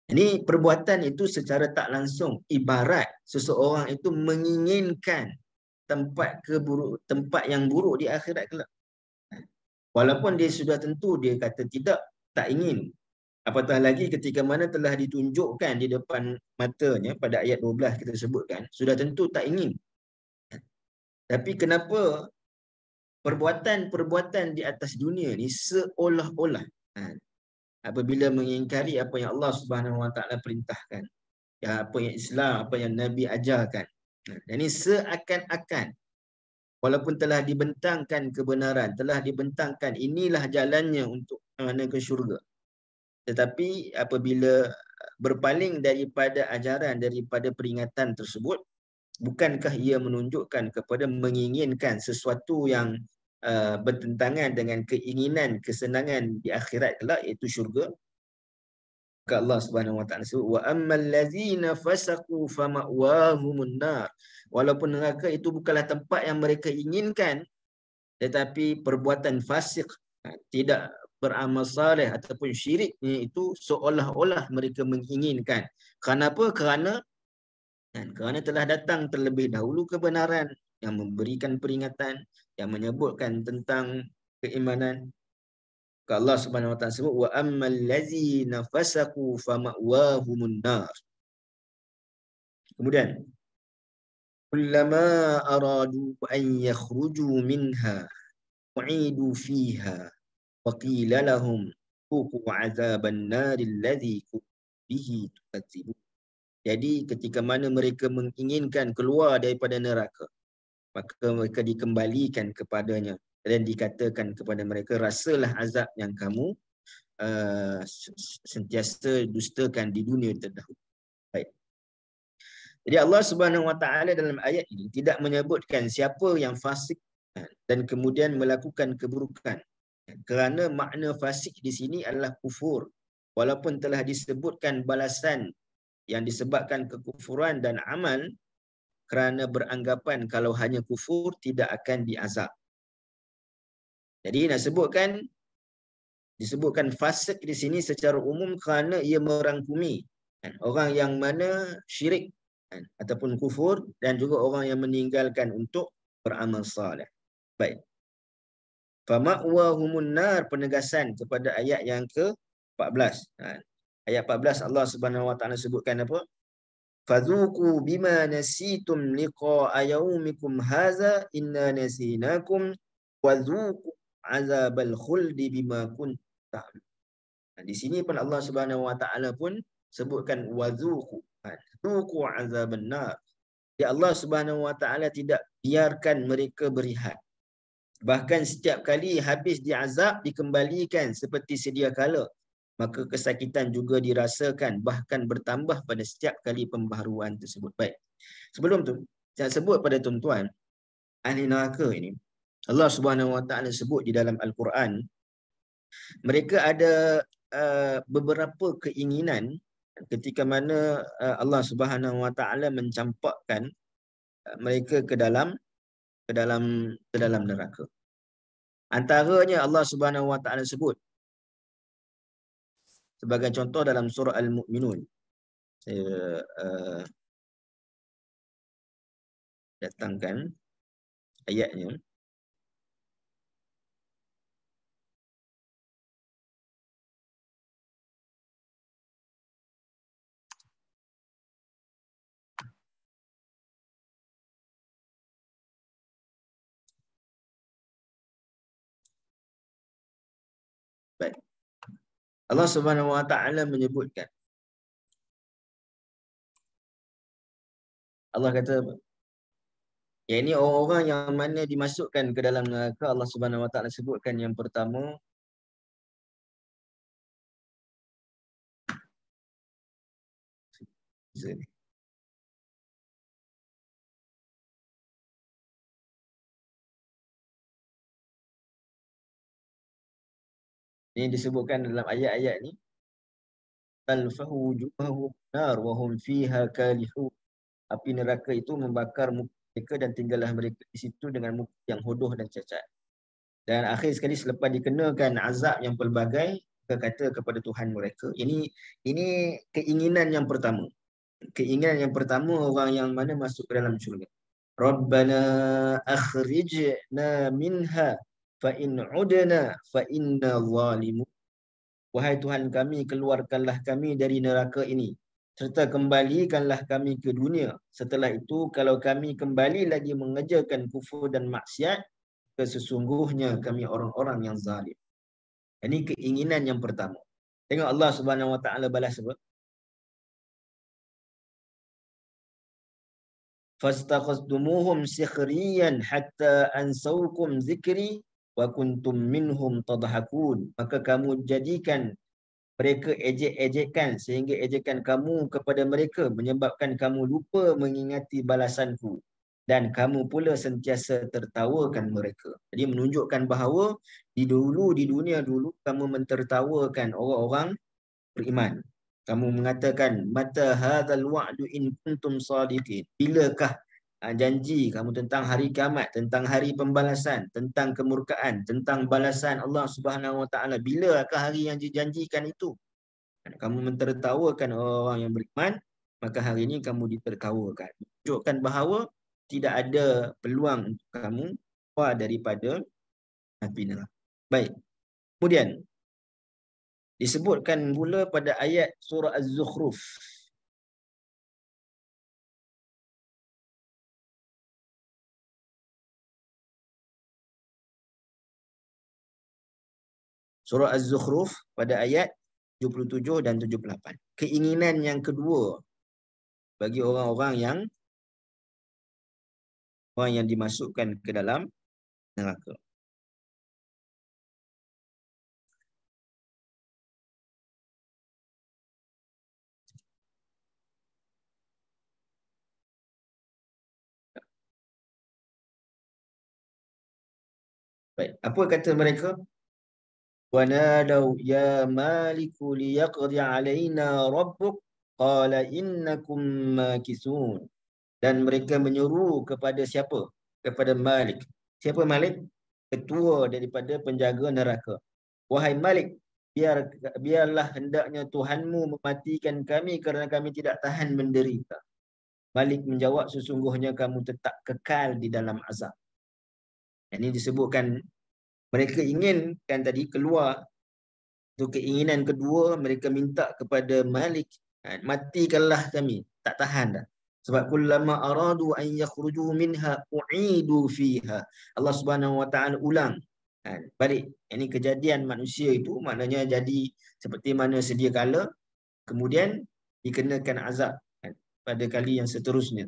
A: Ini perbuatan itu secara tak langsung ibarat seseorang itu menginginkan tempat yang buruk di akhirat kelak. Walaupun dia sudah tentu dia kata tidak, tak ingin. Apatah lagi ketika mana telah ditunjukkan di depan matanya pada ayat 12 kita sebutkan, sudah tentu tak ingin. Tapi kenapa perbuatan-perbuatan di atas dunia ni seolah-olah apabila mengingkari apa yang Allah Subhanahu wa taala perintahkan, ya, apa yang Islam, apa yang Nabi ajarkan. Ini seakan-akan walaupun telah dibentangkan kebenaran, telah dibentangkan inilah jalannya untuk ke syurga, tetapi apabila berpaling daripada ajaran, daripada peringatan tersebut, bukankah ia menunjukkan kepada menginginkan sesuatu yang bertentangan dengan keinginan kesenangan di akhirat kelak, iaitu syurga? Maka Allah Subhanahu wa taala sebut wa ammal ladzina fasaqu fama'wahumun nar. Walaupun neraka itu bukanlah tempat yang mereka inginkan, tetapi perbuatan fasik, tidak beramal saleh ataupun syiriknya itu seolah-olah mereka menginginkan. Kenapa? Kerana telah datang terlebih dahulu kebenaran yang memberikan peringatan, yang menyebutkan tentang keimanan. Allah Subhanahu wa taala sebut wa ammal ladzina fasaqu fama'wahumun nar. Kemudian kullama aradu an yakhruju minha u'idu fiha wa qila lahum dhuqu 'adzaban naril ladzi bihi tukadzibun. Jadi ketika mana mereka menginginkan keluar daripada neraka, maka mereka dikembalikan kepadanya dan dikatakan kepada mereka, rasalah azab yang kamu sentiasa dustakan di dunia terdahulu. Baik. Jadi Allah Subhanahu wa taala dalam ayat ini tidak menyebutkan siapa yang fasik dan kemudian melakukan keburukan. Kerana makna fasik di sini adalah kufur. Walaupun telah disebutkan balasan yang disebabkan kekufuran dan amal, kerana beranggapan kalau hanya kufur tidak akan diazab. Jadi disebutkan fasik di sini secara umum kerana ia merangkumi orang yang mana syirik ataupun kufur, dan juga orang yang meninggalkan untuk beramal saleh. Baik. fama'wahumun nar, penegasan kepada ayat yang ke-14. Ayat 14 Allah Subhanahu wa taala sebutkan apa? Fadhuku bima nasitum liqa'a yaumikum hadza inna nasinakum wadhuku azabal khuldi bima kuntum ta'malun. Di sini pun Allah Subhanahu wa taala pun sebutkan wadhuku, dzuku azaban nar. Ya, Allah Subhanahu wa taala tidak biarkan mereka berehat. Bahkan setiap kali habis diazab dikembalikan seperti sedia kala, maka kesakitan juga dirasakan, bahkan bertambah pada setiap kali pembaharuan tersebut. Baik. Sebelum tu, saya sebut pada tuan-tuan, ahli neraka ini, Allah Subhanahu wa taala sebut di dalam Al-Quran, mereka ada beberapa keinginan ketika mana Allah Subhanahu wa taala mencampakkan mereka ke dalam neraka. Antaranya Allah Subhanahu wa taala sebut sebagai contoh dalam surah Al-Mu'minun. Saya datangkan ayatnya. Baik. Allah Subhanahu wa taala menyebutkan, Allah kata apa? Ya, ini orang-orang yang mana dimasukkan ke dalam neraka, Allah Subhanahu wa taala sebutkan yang pertama, ini disebutkan dalam ayat-ayat ni, talfahu wujuhahum nar wa hum fiha kalihun. Api neraka itu membakar muka mereka dan tinggallah mereka di situ dengan muka yang hodoh dan cacat. Dan akhir sekali selepas dikenakan azab yang pelbagai, mereka kata kepada Tuhan mereka, ini keinginan yang pertama. Keinginan yang pertama orang yang mana masuk ke dalam syurga. Rabbana akhrijna minha fa in udna fa inna zalimun. Wahai Tuhan kami, keluarkanlah kami dari neraka ini, serta kembalikanlah kami ke dunia. Setelah itu, kalau kami kembali lagi mengerjakan kufur dan maksiat, sesungguhnya kami orang-orang yang zalim. Ini keinginan yang pertama. Tengok Allah Subhanahu wa taala balas apa? Fastakhastumuhum sikhriyan hatta ansaukum zikri wa kuntum minhum tadhakun. Maka kamu jadikan mereka ejek-ejekkan sehingga ejekan kamu kepada mereka menyebabkan kamu lupa mengingati balasanku dan kamu pula sentiasa tertawakan mereka. Jadi menunjukkan bahawa di dunia dulu kamu mentertawakan orang-orang beriman. Kamu mengatakan mata hadzal wa'du in kuntum sadiqin. Bilakah janji kamu tentang hari kiamat, tentang hari pembalasan, tentang kemurkaan, tentang balasan Allah Subhanahu wa taala? Bilakah hari yang dijanjikan itu? Kamu mentertawakan orang yang beriman, maka hari ini kamu ditertawakan. Menunjukkan bahawa tidak ada peluang untuk kamu keluar daripada api neraka. Baik. Kemudian disebutkan pula pada ayat surah Az-Zukhruf. Surah Az-Zukhruf pada ayat 77 dan 78. Keinginan yang kedua bagi orang-orang yang dimasukkan ke dalam neraka. Baik, apa kata mereka? وَنَادَوْا يَا مَالِكُ لِيَقْضِ عَلَيْنَا رَبُّكَ قَالَ إِنَّكُمْ مَاكِثُونَ. Dan mereka menyeru kepada siapa? Kepada Malik. Siapa Malik? Ketua daripada penjaga neraka. Wahai Malik, biarlah hendaknya Tuhanmu mematikan kami kerana kami tidak tahan menderita. Malik menjawab, sesungguhnya kamu tetap kekal di dalam azab. Ini disebutkan Mereka inginkan tadi keluar. Itu keinginan kedua, mereka minta kepada Malik, matikanlah kami, tak tahan dah. Sebab kullama aradu an yakhruju minha u'idu fiha. Allah Subhanahu wa taala ulang balik. Ini kejadian manusia itu maknanya jadi seperti mana sedia kala, kemudian dikenakan azab pada kali yang seterusnya.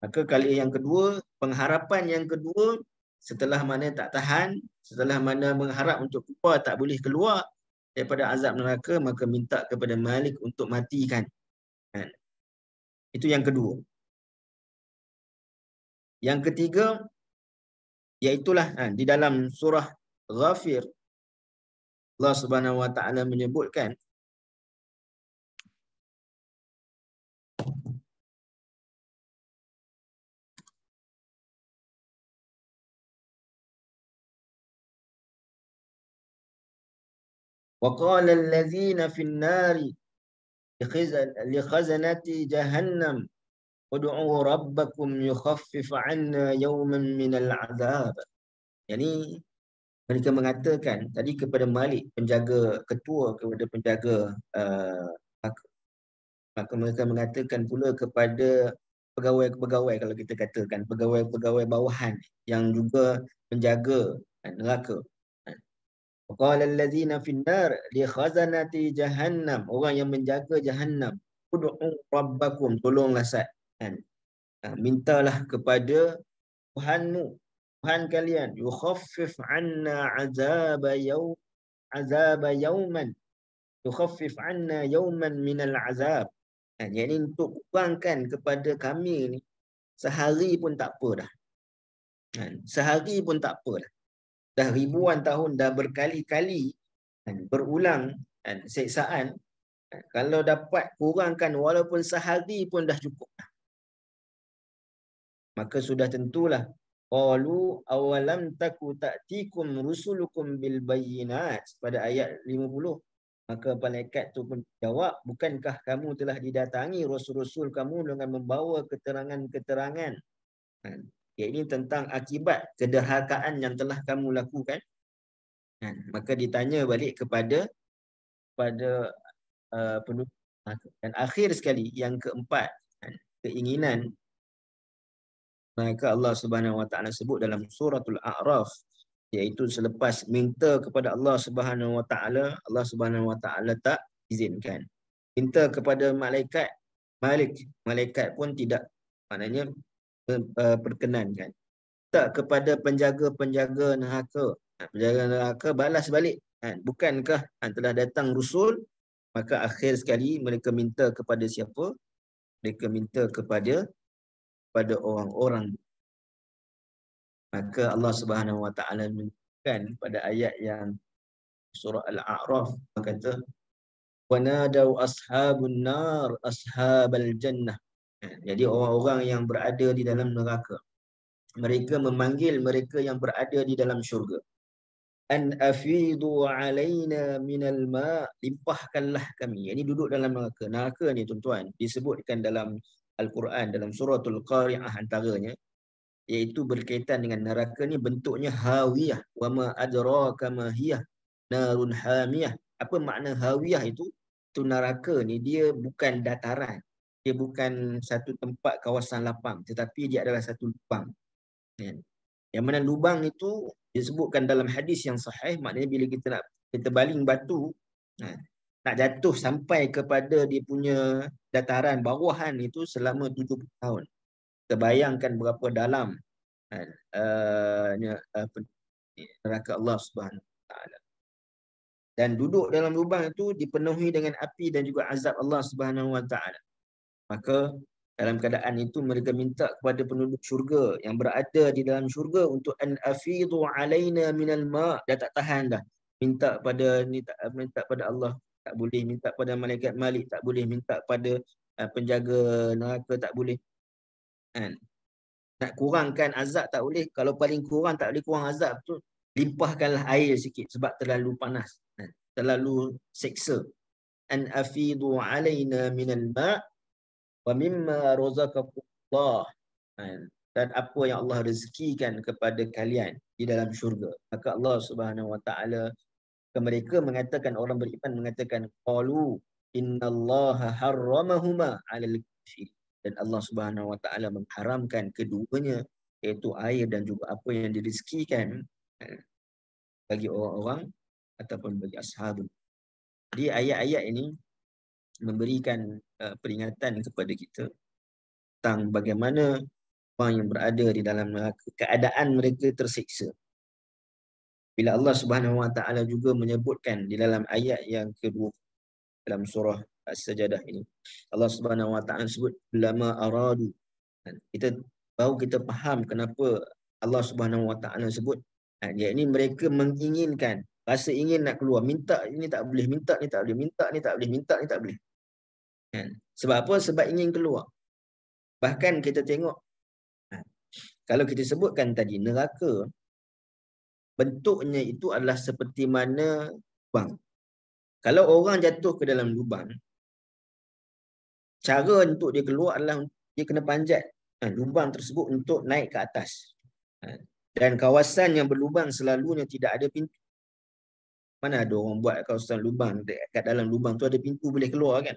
A: Maka kali yang kedua, pengharapan yang kedua, setelah mana tak tahan, setelah mana mengharap untuk keluar tak boleh keluar daripada azab neraka, maka minta kepada Malik untuk matikan. Itu yang kedua. Yang ketiga, iaitulah di dalam surah Ghafir, Allah Subhanahu wa taala menyebutkan وَقَالَ الَّذِينَ فِي النَّارِ لِخَزَنَةِ جَهَنَّمَ ادْعُوا رَبَّكُمْ يُخَفِّفْ عَنَّا يَوْمًا مِنَ الْعَذَابِ. Yani mereka mengatakan tadi kepada Malik, penjaga ketua, kepada penjaga maka mereka mengatakan pula kepada pegawai-pegawai, kalau kita katakan pegawai-pegawai bawahan yang juga menjaga neraka. Qala allazina fin nar li khazanati jahannam, orang yang menjaga jahannam, ud'u rabbakum, tolonglah mintalah kepada Tuhanmu, Tuhan kalian, yukhaffif anna azaba yauman, yukhaffif anna yauman minal azab. Jadi untuk kurangkan kepada kami ni sehari pun tak apa dah. Sehari pun tak apa dah. Dah ribuan tahun, dah berkali-kali berulang seksaan, kalau dapat kurangkan walaupun sehari pun dah cukup. Maka sudah tentulah, qalu awalam taku ta'tikum rusulukum bil bayyinat, pada ayat 50. Maka malaikat tu pun jawab, bukankah kamu telah didatangi rasul-rasul kamu dengan membawa keterangan-keterangan, ini tentang akibat kederhakaan yang telah kamu lakukan. Maka ditanya balik kepada penduduk. Dan akhir sekali, yang keempat, keinginan, maka Allah Subhanahu wa taala sebut dalam suratul A'raf, iaitu selepas minta kepada Allah Subhanahu wa taala, Allah Subhanahu wa taala tak izinkan. Minta kepada malaikat Malik, malaikat pun tidak, maknanya perkenankan. Tak kepada penjaga-penjaga neraka, penjaga neraka balas balik, bukankah telah datang rusul? Maka akhir sekali mereka minta kepada siapa? Mereka minta kepada orang-orang. Maka Allah Subhanahu wa taala menyebutkan pada ayat yang surah Al-A'raf, kata wanadau ashabun nar ashabal jannah. Jadi orang-orang yang berada di dalam neraka, mereka memanggil mereka yang berada di dalam syurga, an afidu alaina minal ma, limpahkanlah kami. Ini duduk dalam neraka. Neraka ni tuan-tuan disebutkan dalam Al-Quran, dalam suratul Qari'ah antaranya, iaitu berkaitan dengan neraka ni bentuknya hawiyah. Wa ma adraka ma hiyah narun hamiyah. Apa makna hawiyah itu? Itu neraka ni dia bukan dataran, dia bukan satu tempat kawasan lapang, tetapi dia adalah satu lubang. Yang mana lubang itu disebutkan dalam hadis yang sahih, maknanya bila kita baling batu, nak jatuh sampai kepada dia punya dataran bawahan itu selama 70 tahun. Kita bayangkan berapa dalam neraka Allah Subhanahu wa taala. Dan duduk dalam lubang itu dipenuhi dengan api dan juga azab Allah Subhanahu wa taala. Maka dalam keadaan itu mereka minta kepada penduduk syurga yang berada di dalam syurga untuk an afidu alaina minal ma. Dah tak tahan dah. Minta pada Allah tak boleh, minta pada malaikat Malik tak boleh, minta pada penjaga neraka tak boleh. Nak kurangkan azab tak boleh. Kalau paling kurang tak boleh kurang azab tu, limpahkanlah air sikit sebab terlalu panas, terlalu seksa. An afidu alaina minal ma wa mimma razaqakumullah. dan apa yang Allah rezekikan kepada kalian di dalam syurga. Maka Allah Subhanahu wa taala ke mereka mengatakan, orang beriman mengatakan, qalu innallaha harramahuma 'alal kafir. Dan Allah Subhanahu wa taala mengharamkan keduanya, iaitu air dan juga apa yang direzekikan bagi orang-orang ataupun bagi ashabul. Jadi ayat-ayat ini memberikan peringatan kepada kita tentang bagaimana orang yang berada di dalam neraka, keadaan mereka tersiksa. Bila Allah Subhanahu wa taala juga menyebutkan di dalam ayat yang kedua dalam surah As-Sajadah ini, Allah Subhanahu wa taala sebut lama aradu. Kita baru kita faham kenapa Allah Subhanahu wa taala sebut, yakni mereka menginginkan, rasa ingin nak keluar, minta ini tak boleh, minta ni tak boleh, minta ni tak boleh, minta ni tak boleh. Sebab apa? Sebab ingin keluar. Bahkan kita tengok, kalau kita sebutkan tadi, neraka bentuknya itu adalah seperti mana lubang. Kalau orang jatuh ke dalam lubang, cara untuk dia keluar adalah dia kena panjat lubang tersebut untuk naik ke atas. Dan kawasan yang berlubang selalunya tidak ada pintu. Mana ada orang buat kawasan lubang, dekat dalam lubang tu ada pintu boleh keluar kan?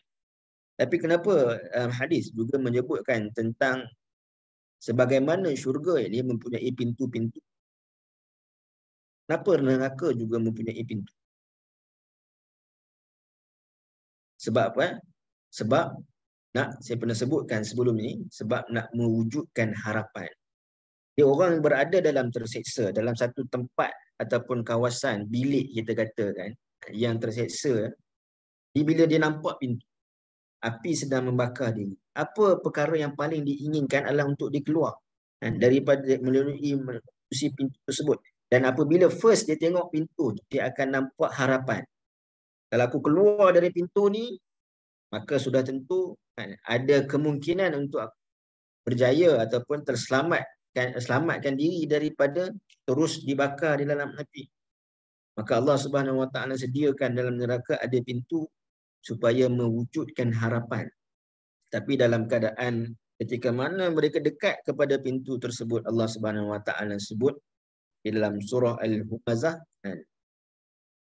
A: Tapi kenapa hadis juga menyebutkan tentang sebagaimana syurga ini mempunyai pintu-pintu, kenapa neraka juga mempunyai pintu? Sebab apa? Sebab saya pernah sebutkan sebelum ni, sebab nak mewujudkan harapan. Dia orang berada dalam terseksa, dalam satu tempat ataupun kawasan, bilik kita katakan, yang terseksa, bila dia nampak pintu, api sedang membakar diri, apa perkara yang paling diinginkan adalah untuk dia keluar daripada melalui pintu tersebut. Dan apabila first dia tengok pintu, dia akan nampak harapan. Kalau aku keluar dari pintu ni, maka sudah tentu ada kemungkinan untuk berjaya ataupun selamatkan diri daripada terus dibakar di dalam api. Maka Allah Subhanahu wa taala sediakan dalam neraka ada pintu supaya mewujudkan harapan. Tapi dalam keadaan ketika mana mereka dekat kepada pintu tersebut, Allah Subhanahu wa taala sebut di dalam surah Al-Humazah,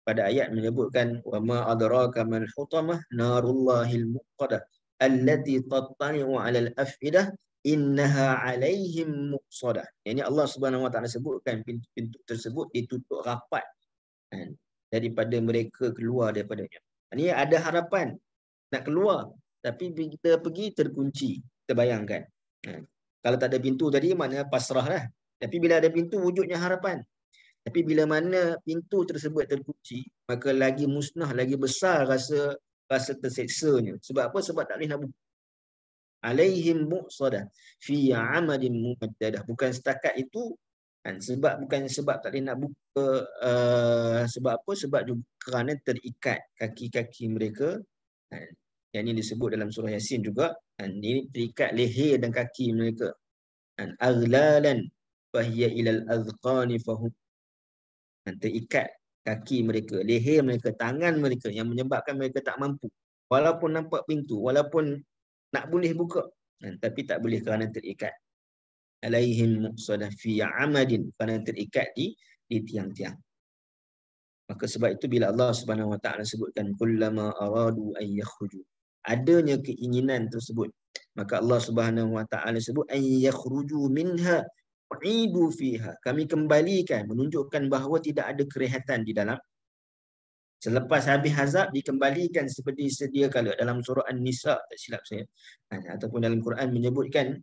A: pada ayat menyebutkan wa ma adraka mal hutamah narullahil muqadah allati tattali'u 'alal afidah innaha 'alaihim muqsadah. Yani Allah Subhanahu wa taala sebutkan pintu-pintu tersebut ditutup rapat daripada mereka keluar daripadanya. Ini ada harapan nak keluar, tapi kita pergi terkunci. Kita bayangkan. Kalau tak ada pintu tadi maknanya pasrah lah. Tapi bila ada pintu wujudnya harapan. Tapi bila mana pintu tersebut terkunci, maka lagi musnah, lagi besar rasa terseksanya. Sebab apa? Sebab tak boleh nak buka. Alaihim muqsadah fi amadin mumaddadah. Bukan setakat itu, bukan sebab tak boleh nak buka, sebab apa? Sebab juga kerana terikat kaki-kaki mereka. Yang ini disebut dalam surah Yasin juga. Ini terikat leher dan kaki mereka. Aghlalan fahiya ilal azqani fahum, terikat kaki mereka, leher mereka, tangan mereka, yang menyebabkan mereka tak mampu. Walaupun nampak pintu, walaupun nak boleh buka, tapi tak boleh kerana terikat. Alaihim muqsadah fi amadin, kerana terikat di tiang-tiang. Maka sebab itu bila Allah Subhanahu wa taala sebutkan kullama aradu an yakhruju, adanya keinginan tersebut, maka Allah Subhanahu wa taala sebut an yakhruju minha idu fiha, kami kembalikan, menunjukkan bahawa tidak ada kerehatan di dalam. Selepas habis azab dikembalikan seperti sedia kala. Dalam surah An-Nisa, tak silap saya, ataupun dalam Quran menyebutkan,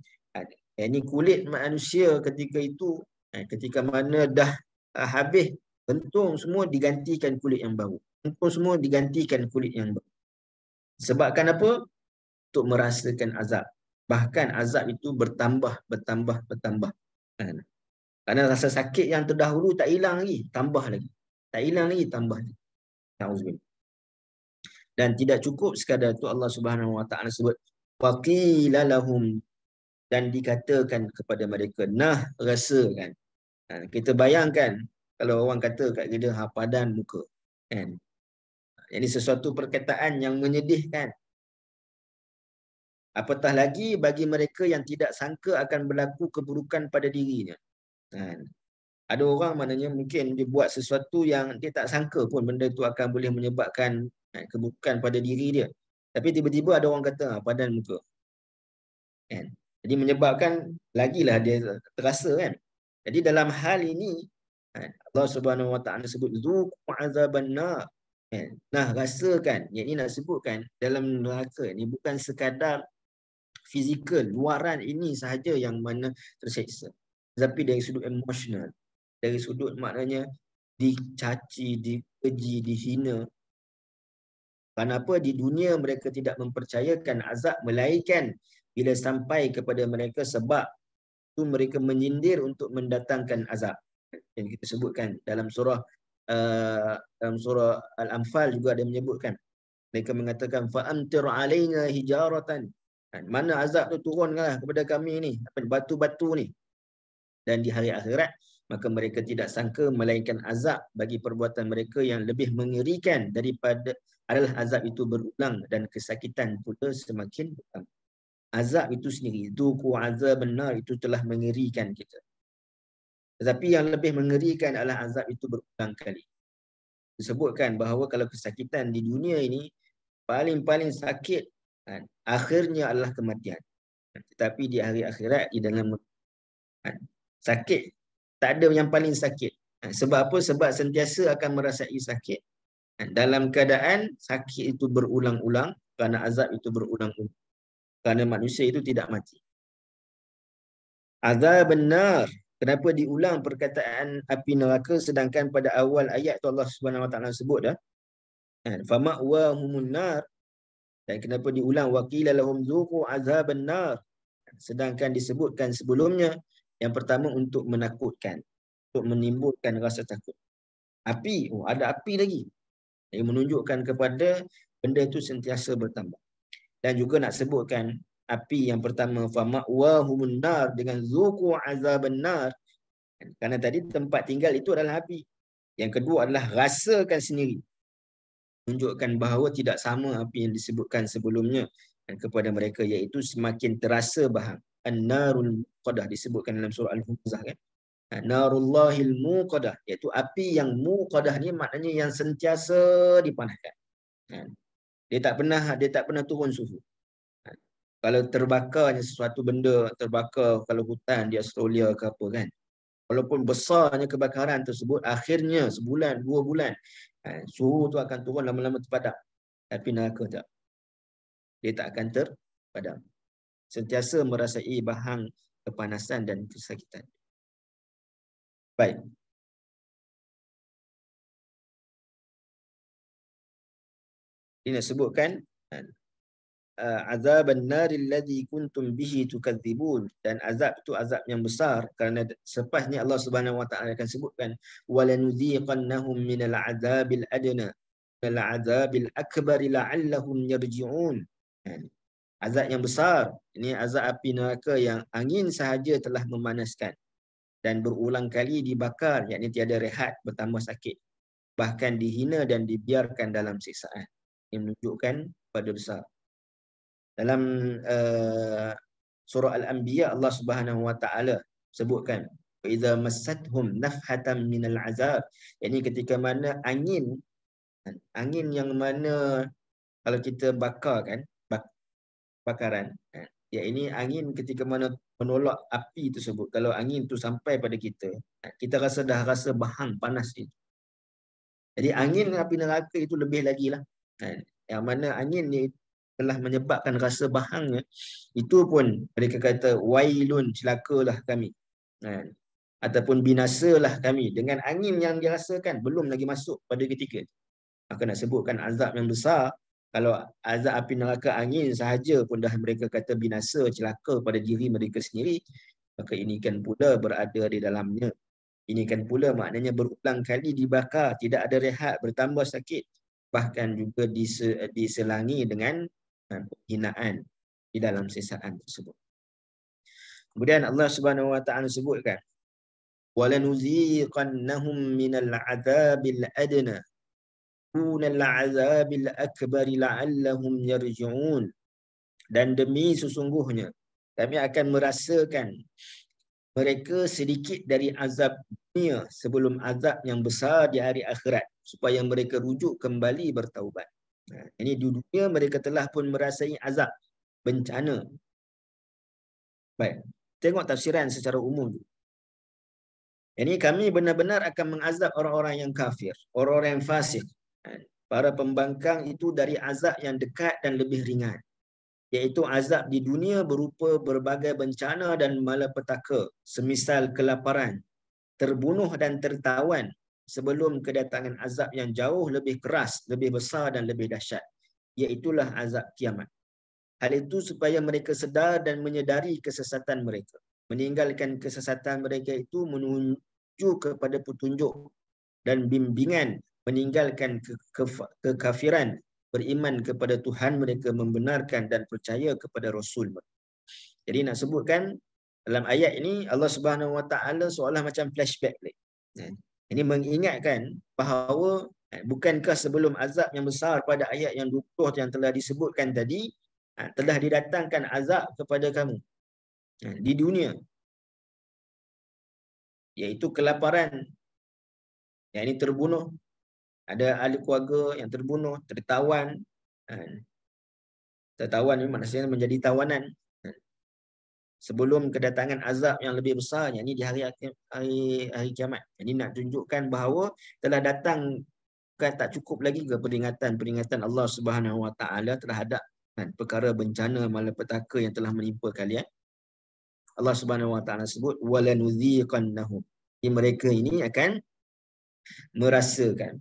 A: ini kulit manusia ketika itu, ketika mana dah habis bentung, semua digantikan kulit yang baru. Bentung semua digantikan kulit yang baru. Sebabkan apa? Untuk merasakan azab. Bahkan azab itu bertambah. Kerana rasa sakit yang terdahulu tak hilang lagi, tambah lagi. Tak hilang lagi, tambah lagi. Dan tidak cukup sekadar itu, Allah Subhanahu wa taala sebut waqila lahum, dan dikatakan kepada mereka, nah rasakan. Kita bayangkan kalau orang kata kat kita padan muka, kan? Ini sesuatu perkataan yang menyedihkan. Apatah lagi bagi mereka yang tidak sangka akan berlaku keburukan pada dirinya. Ada orang maknanya mungkin dia buat sesuatu yang dia tak sangka pun benda itu akan boleh menyebabkan keburukan pada diri dia. Tapi tiba-tiba ada orang kata padan muka. Kan? Jadi menyebabkan lagilah dia terasa kan. Jadi dalam hal ini Allah Subhanahu Wa Taala sebut zuqu azaban nar. Nah, rasakan. Yang ini nak sebutkan dalam neraka ni bukan sekadar fizikal, luaran ini sahaja yang mana terseksa. Tapi dari sudut emosional, dari sudut maknanya dicaci, dikeji, dihina. Kenapa di dunia mereka tidak mempercayakan azab, melainkan bila sampai kepada mereka sebab itu mereka menyindir untuk mendatangkan azab. Yang kita sebutkan dalam surah Al-Anfal juga ada menyebutkan. Mereka mengatakan fa'amtir alaina hijaratan. Mana azab tu turunlah kepada kami ni, batu-batu ni. Dan di hari akhirat maka mereka tidak sangka melainkan azab bagi perbuatan mereka yang lebih mengerikan daripada adalah azab itu berulang dan kesakitan pula semakin bertambah. Azab itu sendiri, zuqu azab benar, itu telah mengerikan kita. Tetapi yang lebih mengerikan adalah azab itu berulang kali. Disebutkan bahawa kalau kesakitan di dunia ini paling-paling sakit akhirnya adalah kematian. Tetapi di hari akhirat di dalam sakit tak ada yang paling sakit. Sebab apa? Sebab sentiasa akan merasai sakit. Dalam keadaan sakit itu berulang-ulang kerana azab itu berulang-ulang. Kerana manusia itu tidak mati. Azab benar. Kenapa diulang perkataan api neraka sedangkan pada awal ayat tu Allah Subhanahu Wa Taala sebut dah. Fama'wahumun nar. Dan kenapa diulang waqila lahum zuqu azaban nar. Sedangkan disebutkan sebelumnya yang pertama untuk menakutkan, untuk menimbulkan rasa takut. Api, ada api lagi. Yang menunjukkan kepada benda itu sentiasa bertambah. Dan juga nak sebutkan api yang pertama fama'wahumun nar dengan zuqu azaban nar. Kerana tadi tempat tinggal itu adalah api. Yang kedua adalah rasakan sendiri. Menunjukkan bahawa tidak sama api yang disebutkan sebelumnya dan kepada mereka, iaitu semakin terasa bahang. An-narul muqadah disebutkan dalam surah Al-Humzah kan. Narullahil muqadah, iaitu api yang muqadah ni maknanya yang sentiasa dipanaskan. Dia tak pernah turun suhu. Kalau terbakarnya sesuatu benda, terbakar kalau hutan di Australia ke apa kan. Walaupun besarnya kebakaran tersebut, akhirnya sebulan, 2 bulan, suhu tu akan turun lama-lama terpadam. Tapi neraka tak. Dia tak akan terpadam. Sentiasa merasai bahang kepanasan dan kesakitan. Baik. Ini nak sebutkan azab an-nar alladhi kuntum bihi tukadzibun, dan azab itu azab yang besar kerana selepas ni Allah Subhanahu Wa Taala akan sebutkan walanuziqannahum minal azabil adna minal azabil akbar la'allahum yarji'un. Azab yang besar, ini azab api neraka yang angin sahaja telah memanaskan dan berulang kali dibakar, yakni tiada rehat, bertambah sakit, bahkan dihina dan dibiarkan dalam siksaan. Ini menunjukkan pada besar. Dalam surah Al-Anbiya Allah Subhanahu Wa Taala sebutkan wa idza massathum nafhatan minal azab, yakni ketika mana angin yang mana kalau kita bakar kan, bakaran, ya ini angin ketika mana menolak api tersebut, kalau angin tu sampai pada kita, kita dah rasa bahang panas itu. Jadi angin api neraka itu lebih lagi lah. Yang mana angin ni telah menyebabkan rasa bahangnya, itu pun mereka kata wailun, celakalah kami, ataupun binasalah kami dengan angin yang dirasakan belum lagi masuk pada ketika. Maka nak sebutkan azab yang besar. Kalau azab api neraka angin sahaja pun dah mereka kata binasa, celaka pada diri mereka sendiri, maka ini kan pula berada di dalamnya. Ini kan pula maknanya berulang kali dibakar, tidak ada rehat, bertambah sakit, bahkan juga diselangi dengan penghinaan di dalam sisaan tersebut. Kemudian Allah Subhanahu Wa Taala sebutkan walanuziqannahum minal adzabil adna dunal azabil akbar la'allahum yarji'un, Dan demi sesungguhnya kami akan merasakan mereka sedikit dari azab dunia sebelum azab yang besar di hari akhirat, supaya mereka rujuk kembali bertaubat. Ini di dunia mereka telah pun merasai azab, bencana. Baik, tengok tafsiran secara umum. Ini kami benar-benar akan mengazab orang-orang yang kafir, orang-orang yang fasik. Para pembangkang itu dari azab yang dekat dan lebih ringan, iaitu azab di dunia berupa berbagai bencana dan malapetaka, semisal kelaparan, terbunuh dan tertawan, sebelum kedatangan azab yang jauh lebih keras, lebih besar dan lebih dahsyat, iaitulah azab kiamat. Hal itu supaya mereka sedar dan menyedari kesesatan mereka, meninggalkan kesesatan mereka itu menuju kepada petunjuk dan bimbingan, meninggalkan kekafiran, beriman kepada Tuhan mereka, membenarkan dan percaya kepada Rasul. Jadi nak sebutkan dalam ayat ini Allah Subhanahu Wa Taala seolah macam flashback. Ini mengingatkan bahawa bukankah sebelum azab yang besar pada ayat yang 20 yang telah disebutkan tadi, telah didatangkan azab kepada kamu di dunia, iaitu kelaparan, yang ini terbunuh, ada ahli keluarga yang terbunuh, tertawan. Tertawan ini maksudnya menjadi tawanan sebelum kedatangan azab yang lebih besar, yang ini di hari kiamat. Jadi nak tunjukkan bahawa telah datang, bukan tak cukup lagi ke peringatan Allah Subhanahu Wa Taala terhadap perkara bencana malapetaka yang telah menimpa kalian. Allah Subhanahu Wa Taala sebut walanudhiqannahum. Mereka ini akan merasakan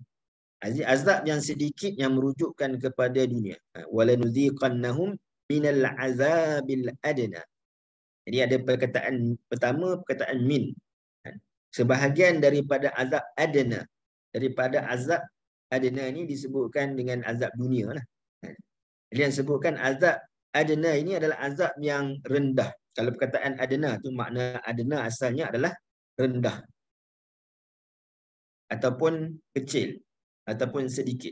A: azab yang sedikit yang merujukkan kepada dunia. Walanudhiqannahum minal azabil adna. Jadi ada perkataan pertama, perkataan min. Sebahagian daripada azab adna. Daripada azab adna ini disebutkan dengan azab dunia lah. Jadi yang sebutkan azab adna ini adalah azab yang rendah. Kalau perkataan adna tu makna adna asalnya adalah rendah ataupun kecil ataupun sedikit.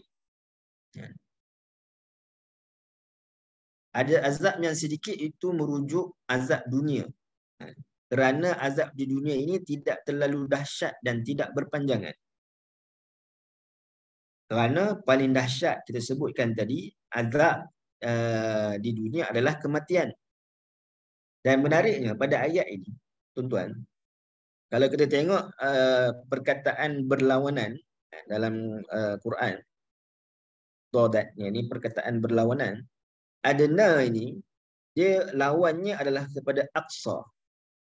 A: Ada azab yang sedikit itu merujuk azab dunia. Kerana azab di dunia ini tidak terlalu dahsyat dan tidak berpanjangan. Kerana paling dahsyat kita sebutkan tadi, azab di dunia adalah kematian. Dan menariknya pada ayat ini, tuan-tuan, kalau kita tengok perkataan berlawanan dalam Quran, that ini perkataan berlawanan, adna ini dia lawannya adalah kepada aqsa,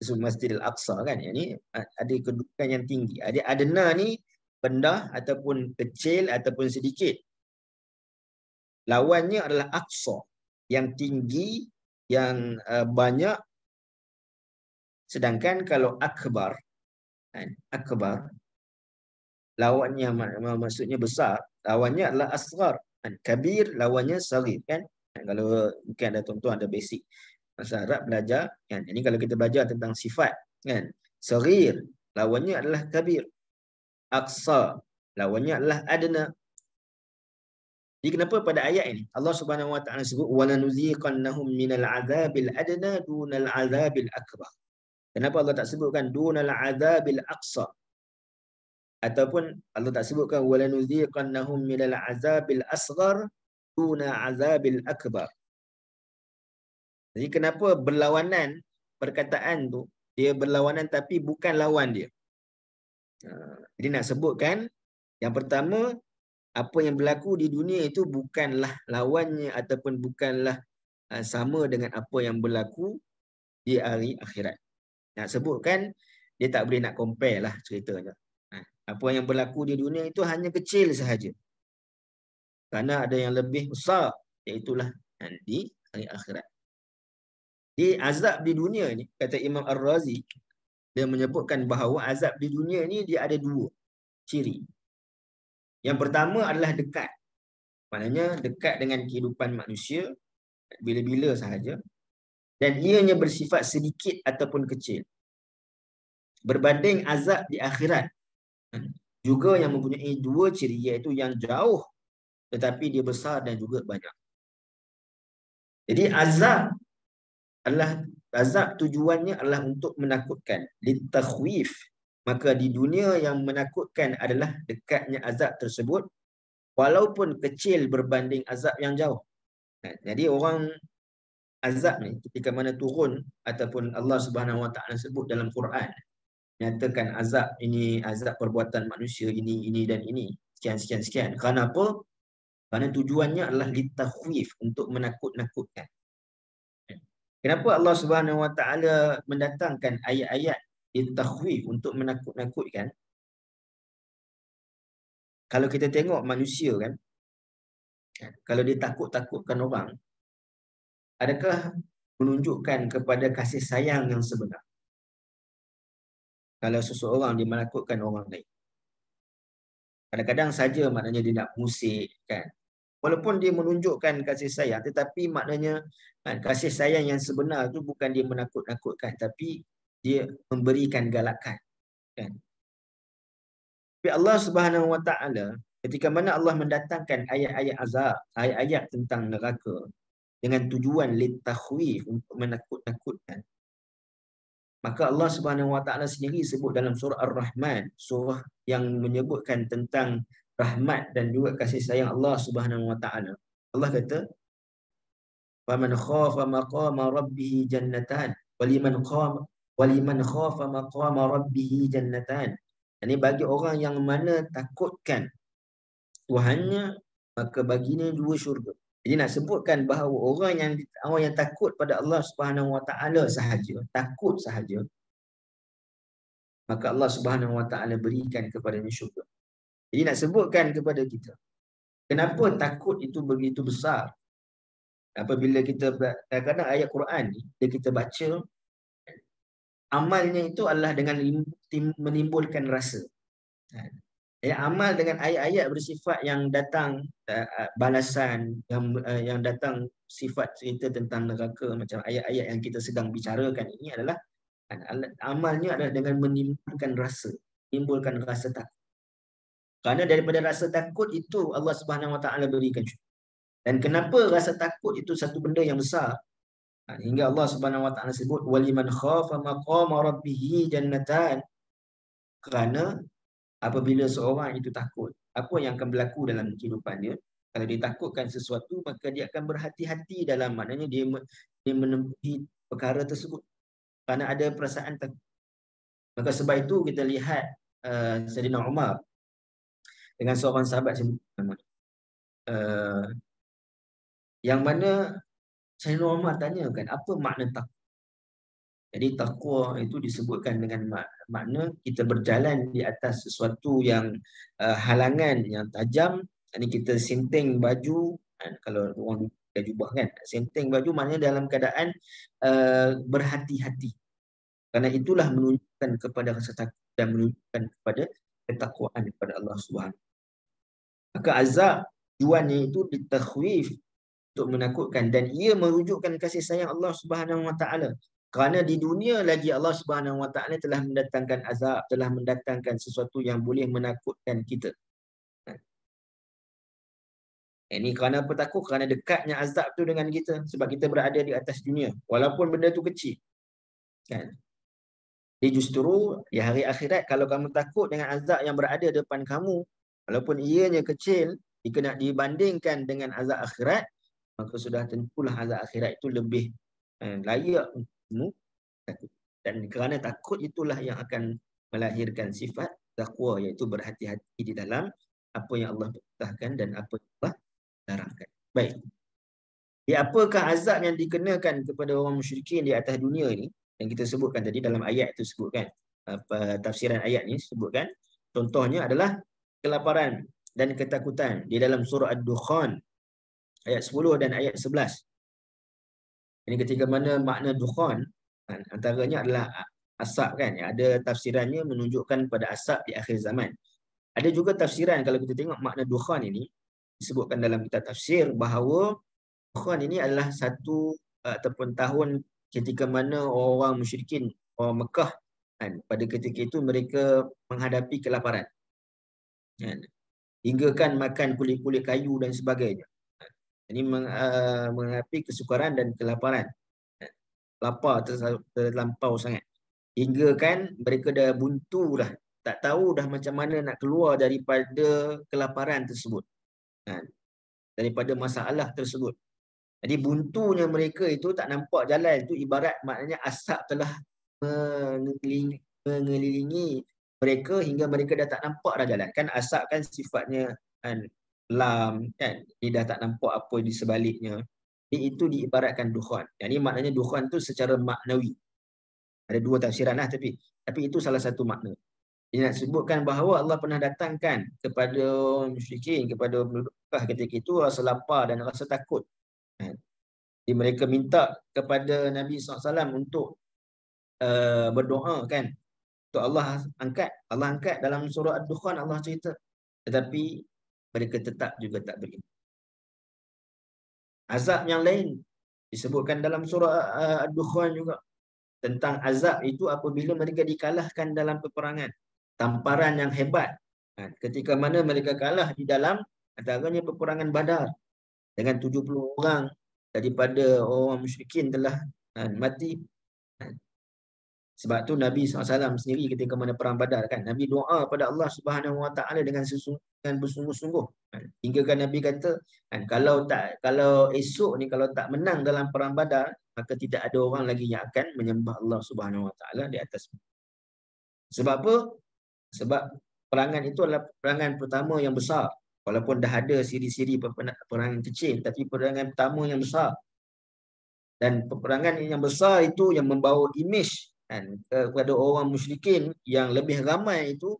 A: Masjidil Aqsa kan, ini ada kedudukan yang tinggi. Ada adna ni rendah ataupun kecil ataupun sedikit. Lawannya adalah aqsa, yang tinggi, yang banyak. Sedangkan kalau akbar, akbar lawannya maksudnya besar, lawannya adalah asghar. Kabir lawannya saghir kan. Kalau mungkin ada tuan-tuan ada basic bahasa Arab belajar kan. Ini kalau kita belajar tentang sifat kan. Saghir lawannya adalah kabir. Aqsa lawannya adalah adna. Jadi kenapa pada ayat ini Allah Subhanahu Wa Taala sebut walanuziqannahum minal azabil adna dunal azabil akbar. Kenapa Allah tak sebutkan dunal azabil aqsa? Ataupun Allah tak sebutkan walanuziqannahum minal azabil asghar duna azabil akbar. Jadi kenapa berlawanan perkataan tu? Dia berlawanan tapi bukan lawan dia. Jadi nak sebutkan yang pertama, apa yang berlaku di dunia itu bukanlah lawannya ataupun bukanlah sama dengan apa yang berlaku di hari akhirat. Nak sebutkan dia tak boleh nak compare lah ceritanya. Apa yang berlaku di dunia itu hanya kecil sahaja. Kerana ada yang lebih besar, iaitulah di hari akhirat. Di azab di dunia ni, kata Imam Ar-Razi, dia menyebutkan bahawa azab di dunia ni dia ada dua ciri. Yang pertama adalah dekat. Maknanya dekat dengan kehidupan manusia bila-bila sahaja. Dan ianya bersifat sedikit ataupun kecil. Berbanding azab di akhirat, juga yang mempunyai dua ciri, iaitu yang jauh tetapi dia besar dan juga banyak. Jadi azab tujuannya adalah untuk menakutkan, litakhwif. Maka di dunia yang menakutkan adalah dekatnya azab tersebut walaupun kecil berbanding azab yang jauh. Jadi orang azab ni ketika mana turun ataupun Allah Subhanahu Wa Taala sebut dalam Quran, nyatakan azab ini azab perbuatan manusia ini dan ini sekian. Kerana apa? Kerana tujuannya adalah litakhwif, untuk menakut-nakutkan. Kenapa Allah Subhanahu Wa Taala mendatangkan ayat-ayat litakhwif, untuk menakut-nakutkan? Kalau kita tengok manusia kan, kalau dia takut-takutkan orang, adakah menunjukkan kepada kasih sayang yang sebenar? Kalau seseorang dia menakutkan orang lain, kadang-kadang saja maknanya dia nak musik kan. Walaupun dia menunjukkan kasih sayang, tetapi maknanya kasih sayang yang sebenar tu bukan dia menakut-nakutkan, tapi dia memberikan galakan kan. Tapi Allah Subhanahu Wa Taala ketika mana Allah mendatangkan ayat-ayat azab, ayat-ayat tentang neraka dengan tujuan litakhwif, untuk menakut-nakutkan, maka Allah Subhanahu Wa Taala sendiri sebut dalam surah Ar-Rahman, surah yang menyebutkan tentang rahmat dan juga kasih sayang Allah Subhanahu Wa Taala. Allah kata, "Faman khafa maqama rabbih jannatan, waliman khafa maqama rabbih jannatan." Ini bagi orang yang mana takutkan Tuhannya, maka baginya dua syurga. Jadi nak sebutkan bahawa orang yang takut pada Allah Subhanahu Wa Taala sahaja, takut sahaja, maka Allah Subhanahu Wa Taala berikan kepadanya syurga. Jadi nak sebutkan kepada kita, kenapa takut itu begitu besar. Apabila kita kadang-kadang ayat Quran ni, bila kita baca, amalnya itu adalah dengan menimbulkan rasa. Amal dengan ayat-ayat bersifat yang datang balasan, yang datang sifat cerita tentang neraka, macam ayat-ayat yang kita sedang bicarakan ini adalah amalnya adalah dengan menimbulkan rasa, takut. Kerana daripada rasa takut itu Allah Subhanahu Wa Taala berikan syurga. Dan kenapa rasa takut itu satu benda yang besar? Hingga Allah Subhanahu Wa Taala sebut waliman khafa maqama rabbih jannatan. Kerana apabila seorang itu takut, apa yang akan berlaku dalam kehidupan dia? Kalau dia takutkan sesuatu, maka dia akan berhati-hati dalam, maknanya dia menempuhi perkara tersebut kerana ada perasaan takut. Maka sebab itu kita lihat Sayyidina Umar dengan seorang sahabat yang mana Sayyidina Umar tanyakan apa makna takwa. Jadi takwa itu disebutkan dengan makna kita berjalan di atas sesuatu yang halangan yang tajam. Ini kita senting baju, kalau orang pakai jubah kan, senting baju maknanya dalam keadaan berhati-hati. Kerana itulah menunjukkan kepada rasa takut dan menunjukkan kepada ketakwaan kepada Allah Subhanahu. Maka azab tujuannya itu ditakhwif, untuk menakutkan, dan ia merujukkan kasih sayang Allah Subhanahu Wa Taala. Kerana di dunia lagi Allah Subhanahu Wa Taala telah mendatangkan azab, telah mendatangkan sesuatu yang boleh menakutkan kita. Ini kerana apa takut? Kerana dekatnya azab tu dengan kita, sebab kita berada di atas dunia walaupun benda tu kecil. Kan? Jadi justru di hari akhirat, kalau kamu takut dengan azab yang berada depan kamu, walaupun ianya kecil, jika nak dibandingkan dengan azab akhirat, maka sudah tentulah azab akhirat itu lebih layak untukmu takut. Dan kerana takut itulah yang akan melahirkan sifat takwa, iaitu berhati-hati di dalam apa yang Allah perintahkan dan apa yang Allah larangkan. Baik. Apakah azab yang dikenakan kepada orang musyrikin di atas dunia ini? Yang kita sebutkan tadi dalam ayat itu sebutkan. Tafsiran ayat ini sebutkan. Contohnya adalah kelaparan dan ketakutan di dalam surah Ad-Dukhan ayat 10 dan ayat 11. Ini ketika mana makna dukhan, antaranya adalah asap kan. Ada tafsirannya menunjukkan pada asap di akhir zaman. Ada juga tafsiran kalau kita tengok makna dukhan ini, disebutkan dalam kitab tafsir bahawa dukhan ini adalah satu ataupun tahun ketika mana orang musyrikin, orang Mekah kan, pada ketika itu mereka menghadapi kelaparan. Kan. Hingga kan makan kulit-kulit kayu dan sebagainya. Ini menghadapi kesukaran dan kelaparan. Lapar terlampau sangat. Hingga kan mereka dah buntu dah. Tak tahu dah macam mana nak keluar daripada kelaparan tersebut. Daripada masalah tersebut. Jadi buntunya mereka itu tak nampak jalan. Itu ibarat maknanya asap telah mengelilingi mereka hingga mereka dah tak nampak dah jalan. Kan asap kan sifatnya kelam kan. Dia dah tak nampak apa di sebaliknya. Jadi itu diibaratkan dukhan. Jadi maknanya dukhan tu secara maknawi. Ada dua tafsiran lah tapi itu salah satu makna. Dia nak sebutkan bahawa Allah pernah datangkan kepada musyrikin, kepada penduduk Mekah ketika itu rasa lapar dan rasa takut. Jadi mereka minta kepada Nabi SAW untuk berdoa kan. Untuk Allah angkat dalam surah Ad-Dukhan Allah cerita. Tetapi mereka tetap juga tak beriman. Azab yang lain disebutkan dalam surah Ad-Dukhan juga. Tentang azab itu apabila mereka dikalahkan dalam peperangan. Tamparan yang hebat. Ketika mana mereka kalah di dalam antaranya peperangan Badar. Dengan 70 orang daripada orang musyrikin telah mati. Sebab tu Nabi SAW sendiri ketika mana perang Badar kan, Nabi doa pada Allah Subhanahu Wa Taala dengan bersungguh-sungguh. Hingga kan Nabi kata, kalau esok ni kalau tak menang dalam perang Badar, maka tidak ada orang lagi yang akan menyembah Allah Subhanahu Wa Taala di atas. Sebab apa? Sebab perangan itu adalah perangan pertama yang besar. Walaupun dah ada siri-siri peperangan kecil, tapi perangan pertama yang besar. Dan peperangan yang besar itu yang membawa imej kepada orang musyrikin yang lebih ramai itu,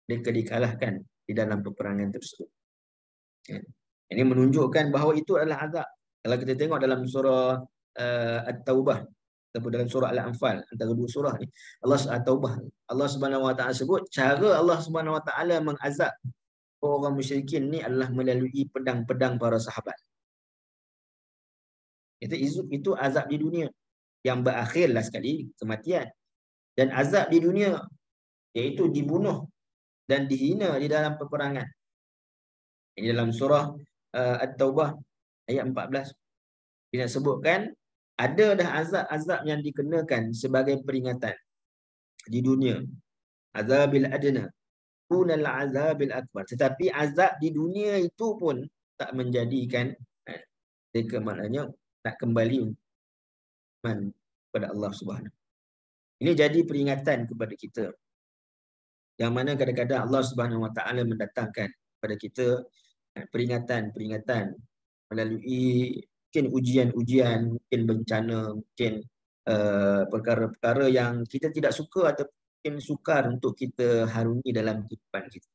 A: mereka dikalahkan di dalam peperangan tersebut. Ini menunjukkan bahawa itu adalah azab. Kalau kita tengok dalam surah At-Taubah ataupun dalam surah Al-Anfal, antara dua surah ni, At-Taubah, Allah Subhanahu Wa Taala sebut cara Allah Subhanahu Wa Taala mengazab orang musyrikin ni adalah melalui pedang-pedang para sahabat. Itu azab di dunia yang berakhirlah sekali kematian. Dan azab di dunia iaitu dibunuh dan dihina di dalam peperangan. Ini dalam surah At-Taubah ayat 14. Dia sebutkan ada dah azab-azab yang dikenakan sebagai peringatan di dunia. Azabil adna kunal azabil akbar. Tetapi azab di dunia itu pun tak menjadikan mereka maknanya nak kembali kepada Allah Subhanahu. Ini jadi peringatan kepada kita. Yang mana kadang-kadang Allah Subhanahu Wa Taala mendatangkan kepada kita peringatan-peringatan melalui mungkin ujian-ujian, mungkin bencana, mungkin perkara-perkara yang kita tidak suka atau mungkin sukar untuk kita harungi dalam kehidupan kita.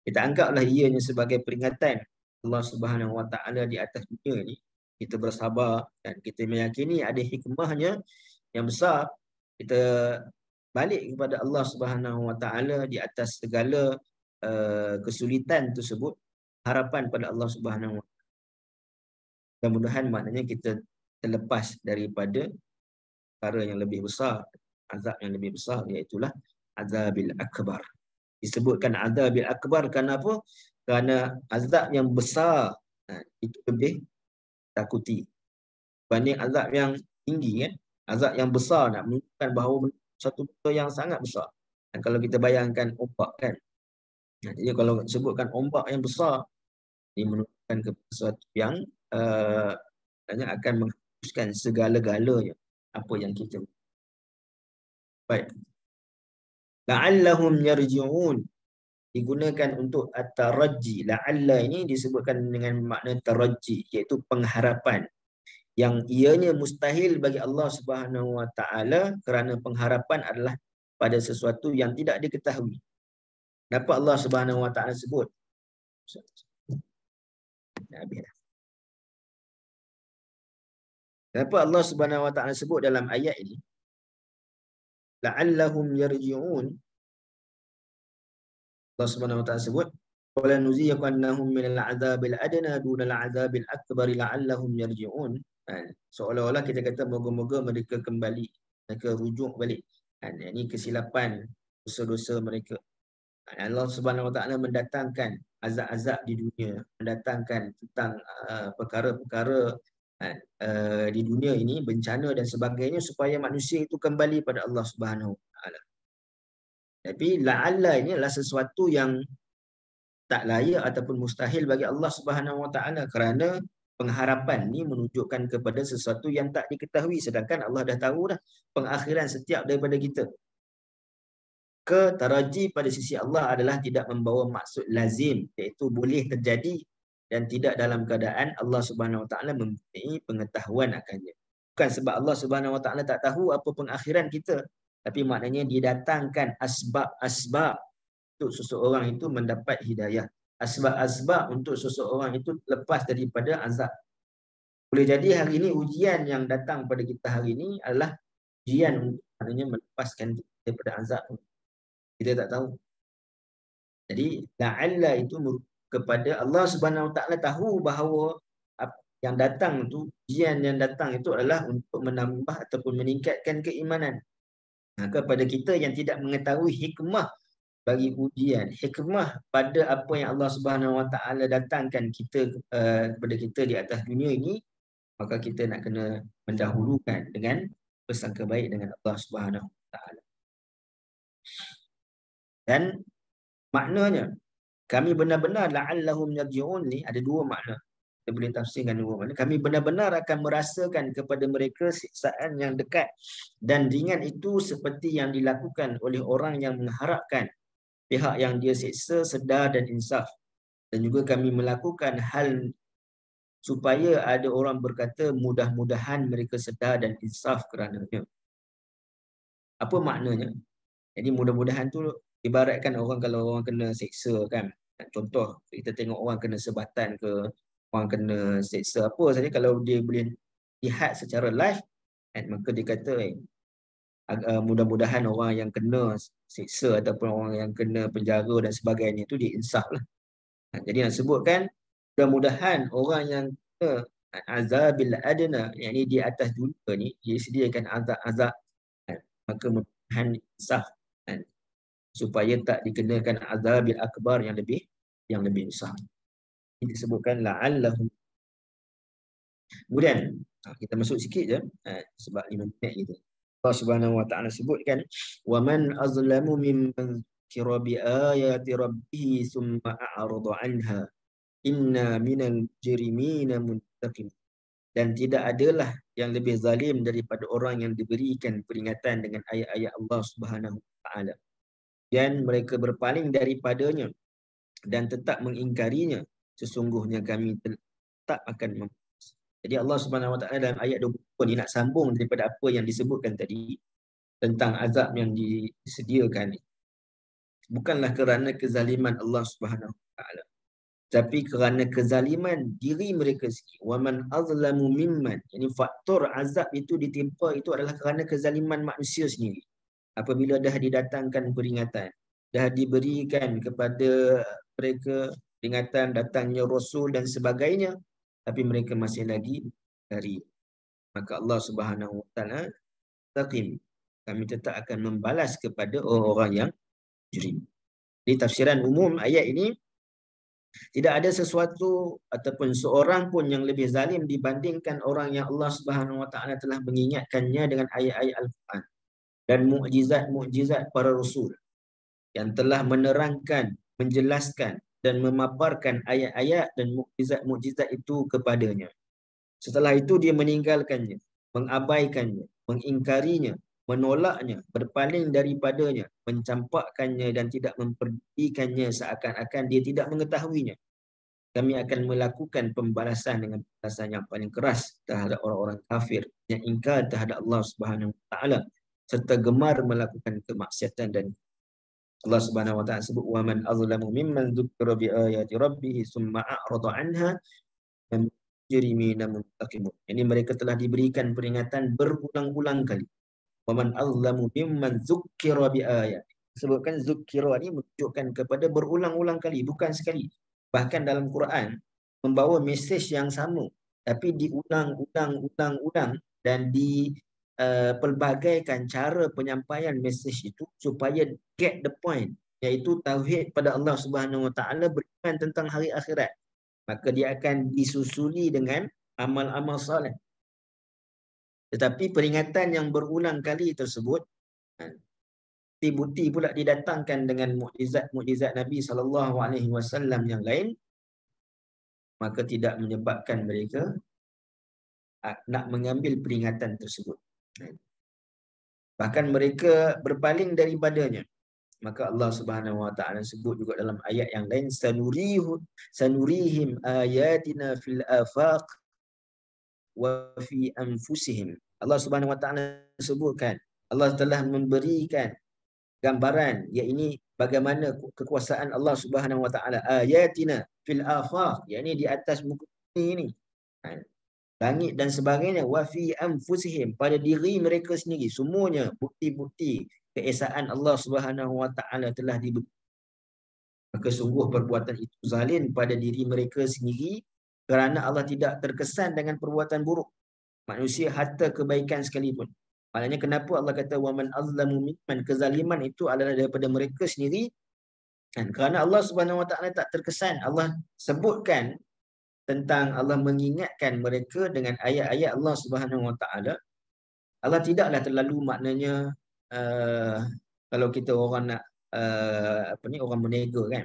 A: Kita anggaplah ianya sebagai peringatan Allah Subhanahu Wa Taala di atas dunia ini. Kita bersabar dan kita meyakini ada hikmahnya yang besar. Kita balik kepada Allah Subhanahu Wa Taala di atas segala kesulitan tersebut, harapan pada Allah Subhanahu Wa Taala. Mudah-mudahan maknanya kita terlepas daripada perkara yang lebih besar, azab yang lebih besar, iaitu azabil akbar. Disebutkan azabil akbar kenapa? Kerana azab yang besar itu lebih takuti banding azab yang tinggi kan. Azab yang besar nak menunjukkan bahawa satu benda yang sangat besar. Dan kalau kita bayangkan ombak kan. Jadi kalau sebutkan ombak yang besar, ini menunjukkan kepada sesuatu yang akan menghapuskan segala-galanya apa yang kita. Baik. La'allahum yarji'un digunakan untuk at-tarajji. La'alla ini disebutkan dengan makna tarajji, iaitu pengharapan. Yang ianya mustahil bagi Allah Subhanahu Wa Taala kerana pengharapan adalah pada sesuatu yang tidak diketahui. Kenapa Allah Subhanahu Wa Taala sebut? Kenapa Allah Subhanahu Wa Taala sebut dalam ayat ini? La'allahum yarji'un. Allah Subhanahu Wa Taala sebut wala nuziqannahum minal azabil adna dunal azabil akbar la'allahum yarji'un. Seolah-olah kita kata moga-moga mereka kembali, mereka rujuk balik. Ini kesilapan dosa-dosa mereka. Allah Subhanahu Wa Taala mendatangkan azab-azab di dunia, mendatangkan tentang perkara-perkara di dunia ini, bencana dan sebagainya, supaya manusia itu kembali pada Allah Subhanahu Wa Taala. Tapi la'alla ini adalah sesuatu yang tak layak ataupun mustahil bagi Allah Subhanahu Wa Taala, kerana pengharapan ni menunjukkan kepada sesuatu yang tak diketahui, sedangkan Allah dah tahu dah pengakhiran setiap daripada kita. Taraji pada sisi Allah adalah tidak membawa maksud lazim, iaitu boleh terjadi dan tidak dalam keadaan Allah Subhanahu Wa Taala mempunyai pengetahuan akannya. Bukan sebab Allah Subhanahu Wa Taala tak tahu apa pengakhiran kita, tapi maknanya didatangkan asbab-asbab untuk seseorang itu mendapat hidayah. Asbab-asbab untuk seseorang itu lepas daripada azab. Boleh jadi hari ini ujian yang datang pada kita hari ini adalah ujian untuk maknanya melepaskan kita daripada azab. Kita tak tahu. Jadi la'alla itu kepada Allah Subhanahu Wa Taala tahu bahawa yang datang tu, ujian yang datang itu adalah untuk menambah ataupun meningkatkan keimanan. Kepada kita yang tidak mengetahui hikmah bagi ujian, hikmah pada apa yang Allah Subhanahu Wa Taala datangkan kita kepada kita di atas dunia ini, maka kita nak kena mendahulukan dengan bersangka baik dengan Allah Subhanahu Wa Taala. Dan maknanya kami benar-benar la'allahum yarji'un ni ada dua makna. Kita boleh tafsirkan dua makna. Kami benar-benar akan merasakan kepada mereka siksaan yang dekat dan ringan itu seperti yang dilakukan oleh orang yang mengharapkan pihak yang dia siksa sedar dan insaf. Dan juga kami melakukan hal supaya ada orang berkata mudah-mudahan mereka sedar dan insaf kerananya. Apa maknanya? Jadi mudah-mudahan tu ibaratkan orang kalau orang kena siksa kan. Contoh kita tengok orang kena sebatan ke, orang kena siksa apa saja, kalau dia boleh lihat secara live kan, maka dia kata mudah-mudahan orang yang kena siksa ataupun orang yang kena penjara dan sebagainya itu dia insaf lah. Jadi nak sebutkan mudah-mudahan orang yang kena azabil adna, yakni di atas dunia ni dia sediakan azab-azab, maka mudah-mudahan insaf supaya tak dikenakan azabil akbar yang lebih besar. Ini disebutkan la'allahum. Kemudian kita masuk sikit je sebab 5 minit gitu. Allah Subhanahu Wa Taala sebutkan wa man azlamu mimman dzukira bi ayati rabbih thumma a'rada anha inna minal mujrimina muntaqim. Dan tidak adalah yang lebih zalim daripada orang yang diberikan peringatan dengan ayat-ayat Allah Subhanahu Wa Taala dan mereka berpaling daripadanya dan tetap mengingkarinya, sesungguhnya kami tetap akan membalas. Jadi Allah Subhanahu Wa Taala dalam ayat 20 ni nak sambung daripada apa yang disebutkan tadi tentang azab yang disediakan. Bukanlah kerana kezaliman Allah Subhanahu Wa Taala, tapi kerana kezaliman diri mereka sendiri. Wa man azlamu mimman, yani faktor azab itu ditimpa itu adalah kerana kezaliman manusia sendiri. Apabila dah didatangkan peringatan, dah diberikan kepada mereka peringatan datangnya Rasul dan sebagainya, tapi mereka masih lagi dari, maka Allah Subhanahu Wa Taala taqim, kami tetap akan membalas kepada orang-orang yang mujrim. Di tafsiran umum ayat ini, tidak ada sesuatu ataupun seorang pun yang lebih zalim dibandingkan orang yang Allah Subhanahu Wa Taala telah mengingatkannya dengan ayat-ayat Al-Quran dan mukjizat-mukjizat para rasul yang telah menerangkan, menjelaskan dan memaparkan ayat-ayat dan mukjizat-mukjizat itu kepadanya. Setelah itu dia meninggalkannya, mengabaikannya, mengingkarinya, menolaknya, berpaling daripadanya, mencampakkannya dan tidak memperdulikannya seakan-akan dia tidak mengetahuinya. Kami akan melakukan pembalasan dengan balasan yang paling keras terhadap orang-orang kafir yang ingkar terhadap Allah Subhanahu Wa Taala serta gemar melakukan kemaksiatan. Dan Allah Subhanahu Wa Taala sebut wa man azlamu mimman dzukira bi ayati rabbih tsumma a'rada anha mujrimina muntaqimun. Ini mereka telah diberikan peringatan berulang-ulang kali. Wa man azlamu mimman dzukira bi ayati. Sebutkan dzukira ni menunjukkan kepada berulang-ulang kali, bukan sekali. Bahkan dalam Quran membawa mesej yang sama tapi diulang-ulang dan pelbagaikan cara penyampaian mesej itu supaya get the point, iaitu tauhid pada Allah Subhanahu Wa Taala, beriman tentang hari akhirat, maka dia akan disusuli dengan amal-amal soleh. Tetapi peringatan yang berulang kali tersebut, bukti-bukti pula didatangkan dengan mukjizat-mukjizat Nabi SAW yang lain, maka tidak menyebabkan mereka nak mengambil peringatan tersebut. Bahkan mereka berpaling daripadanya. Maka Allah Subhanahu Wa Taala sebut juga dalam ayat yang lain, sanurihim ayatina fil afaq wa fi anfusihim. Allah Subhanahu Wa Taala sebutkan, Allah telah memberikan gambaran, iaitu bagaimana kekuasaan Allah Subhanahu Wa Taala, ayatina fil afaq, iaitu di atas muka bumi ini, langit dan sebagainya, wa fi anfusihim, pada diri mereka sendiri, semuanya bukti-bukti keesaan Allah Subhanahu Wa Taala telah diberi. Maka sungguh perbuatan itu zalim pada diri mereka sendiri, kerana Allah tidak terkesan dengan perbuatan buruk manusia hatta kebaikan sekalipun. Maknanya kenapa Allah kata waman azlamu mimman, kezaliman itu adalah daripada mereka sendiri, dan kerana Allah Subhanahu Wa Taala tak terkesan. Allah sebutkan tentang, Allah mengingatkan mereka dengan ayat-ayat Allah Subhanahu Wa Taala. Allah tidaklah terlalu, maknanya kalau kita orang nak orang berniaga kan,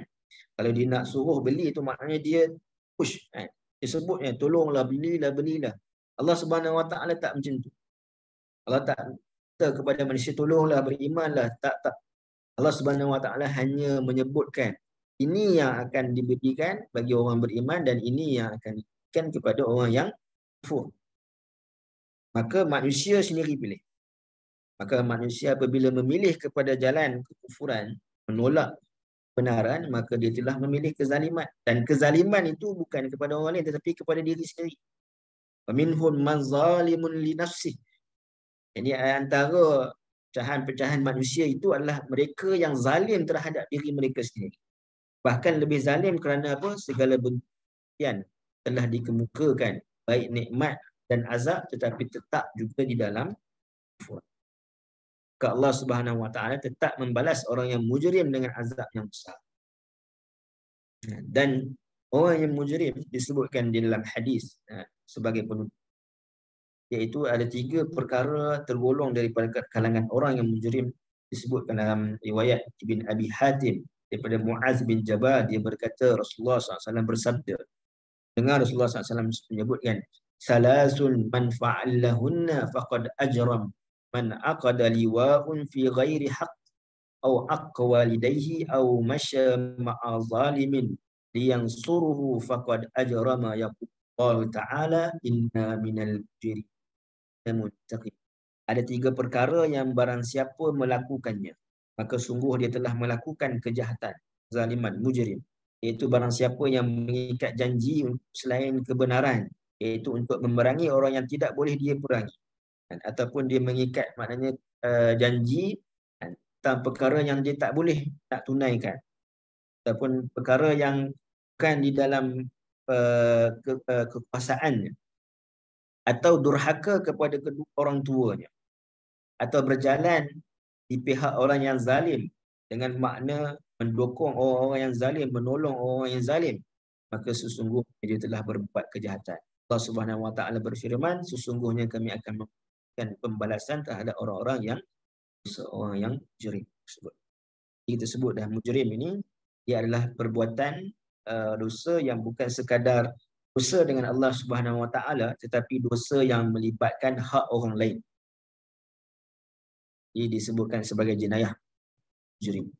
A: kalau dia nak suruh beli tu maknanya dia push kan, dia sebutnya tolonglah belilah. Allah Subhanahu Wa Taala tak macam tu. Allah tak kata kepada manusia tolonglah, berimanlah, tak. Allah Subhanahu Wa Taala hanya menyebutkan ini yang akan diberikan bagi orang beriman dan ini yang akan diberikan kepada orang yang kufur. Maka manusia sendiri pilih. Maka manusia apabila memilih kepada jalan kekufuran, menolak kebenaran, maka dia telah memilih kezaliman. Dan kezaliman itu bukan kepada orang lain tetapi kepada diri sendiri. Minhum man zalimun li nafsihi. Jadi antara pecahan-pecahan manusia itu adalah mereka yang zalim terhadap diri mereka sendiri. Bahkan lebih zalim kerana apa? Segala bentuk telah dikemukakan, baik nikmat dan azab, tetapi tetap juga di dalam kufur. Allah Subhanahu Wa Taala tetap membalas orang yang mujrim dengan azab yang besar. Dan orang yang mujrim disebutkan di dalam hadis sebagai penutup, iaitu ada 3 perkara tergolong daripada kalangan orang yang mujrim. Disebutkan dalam riwayat Ibn Abi Hatim daripada Muaz bin Jabal, dia berkata Rasulullah SAW bersabda, dengar Rasulullah SAW menyebutkan, salasun man fa'allahunna faqad ajram, man aqada liwa'un fi ghairi haqq aw aqqa walidayhi aw masya ma'a zalimin liyansuruhu faqad ajrama, yaqul ta'ala inna minal mujrimin muttaqin. Ada 3 perkara yang barang siapa melakukannya, maka sungguh dia telah melakukan kejahatan, zaliman, mujrim. Iaitu barang siapa yang mengikat janji selain kebenaran, iaitu untuk memerangi orang yang tidak boleh dia perangi, ataupun dia mengikat maknanya janji tentang perkara yang dia tak boleh nak tunaikan, ataupun perkara yang bukan di dalam kekuasaannya, atau durhaka kepada kedua orang tuanya, atau berjalan di pihak orang yang zalim dengan makna mendukung orang-orang yang zalim, menolong orang yang zalim, maka sesungguhnya dia telah berbuat kejahatan. Allah Subhanahu Wa Taala berfirman, sesungguhnya kami akan memberikan pembalasan terhadap orang-orang yang mujrim tersebut. Kita sebut dah mujrim ini, dia adalah perbuatan dosa yang bukan sekadar dosa dengan Allah Subhanahu Wa Taala, tetapi dosa yang melibatkan hak orang lain. Ini disebutkan sebagai jenayah mujrim.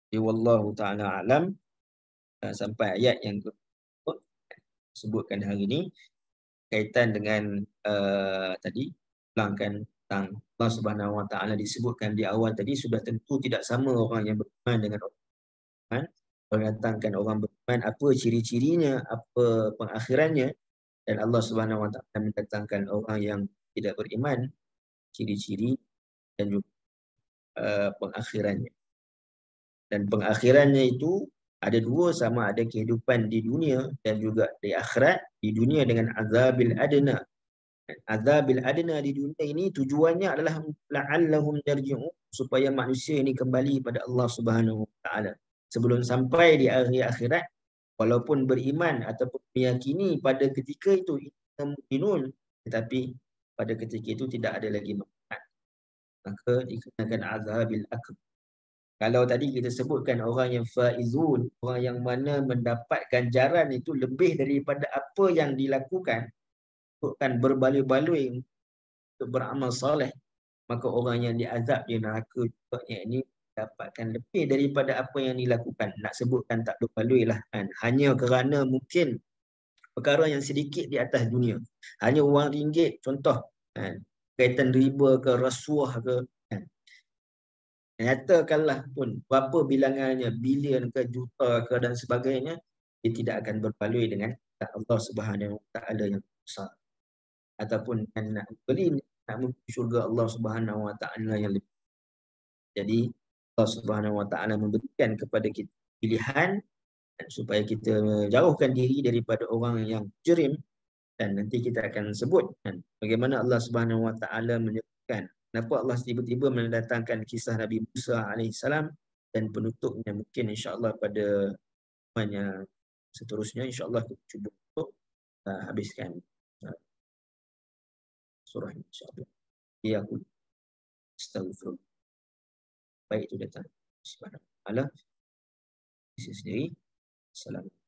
A: Jadi wallahu taala alam, sampai ayat yang sebutkan hari ini kaitan dengan tadi ulangkan tentang Allah Subhanahu Wa Taala disebutkan di awal tadi, sudah tentu tidak sama orang yang beriman dengan orang beriman. Mendatangkan orang beriman, apa ciri-cirinya, apa pengakhirannya, dan Allah Subhanahu Wa Taala mendatangkan orang yang tidak beriman, ciri-ciri dan juga pengakhirannya. Dan pengakhirannya itu ada 2, sama ada kehidupan di dunia dan juga di akhirat. Di dunia dengan azabil adna. Azabil adna di dunia ini tujuannya adalah la'allahum yarji'un, supaya manusia ini kembali pada Allah Subhanahu Wa Taala. sebelum sampai di hari akhirat, walaupun beriman ataupun meyakini pada ketika itu mukminun, tetapi pada ketika itu tidak ada lagi manfaat, maka dikenakan azabil akbar. Kalau tadi kita sebutkan orang yang faizun, orang yang mana mendapat ganjaran itu lebih daripada apa yang dilakukan, bukan berbaloi-baloi untuk beramal soleh, maka orang yang diazab di neraka juga ini dapatkan lebih daripada apa yang dilakukan. Nak sebutkan tak berbaloi lah kan. Hanya kerana mungkin perkara yang sedikit di atas dunia. Hanya wang ringgit contoh kan. Kaitan riba ke rasuah ke kan. Nyatakanlah pun berapa bilangannya, bilion ke juta ke dan sebagainya, dia tidak akan berbaloi dengan Allah Subhanahu Wa Taala yang besar. Ataupun nak beli nak menuju syurga Allah Subhanahu Wa Taala yang lebih. Jadi Allah Subhanahu Wa Taala memberikan kepada kita pilihan supaya kita jauhkan diri daripada orang yang jerim, dan nanti kita akan sebut kan, bagaimana Allah Subhanahu Wa Taala menyebutkan kenapa Allah tiba-tiba mendatangkan kisah Nabi Musa alaihissalam, dan penutupnya mungkin insya-Allah pada yang seterusnya insya-Allah kita cuba untuk habiskan surah ini insya-Allah. Ya aku astagfirullah. Baik itu datang Subhanahu Wa Taala sendiri. Assalamualaikum.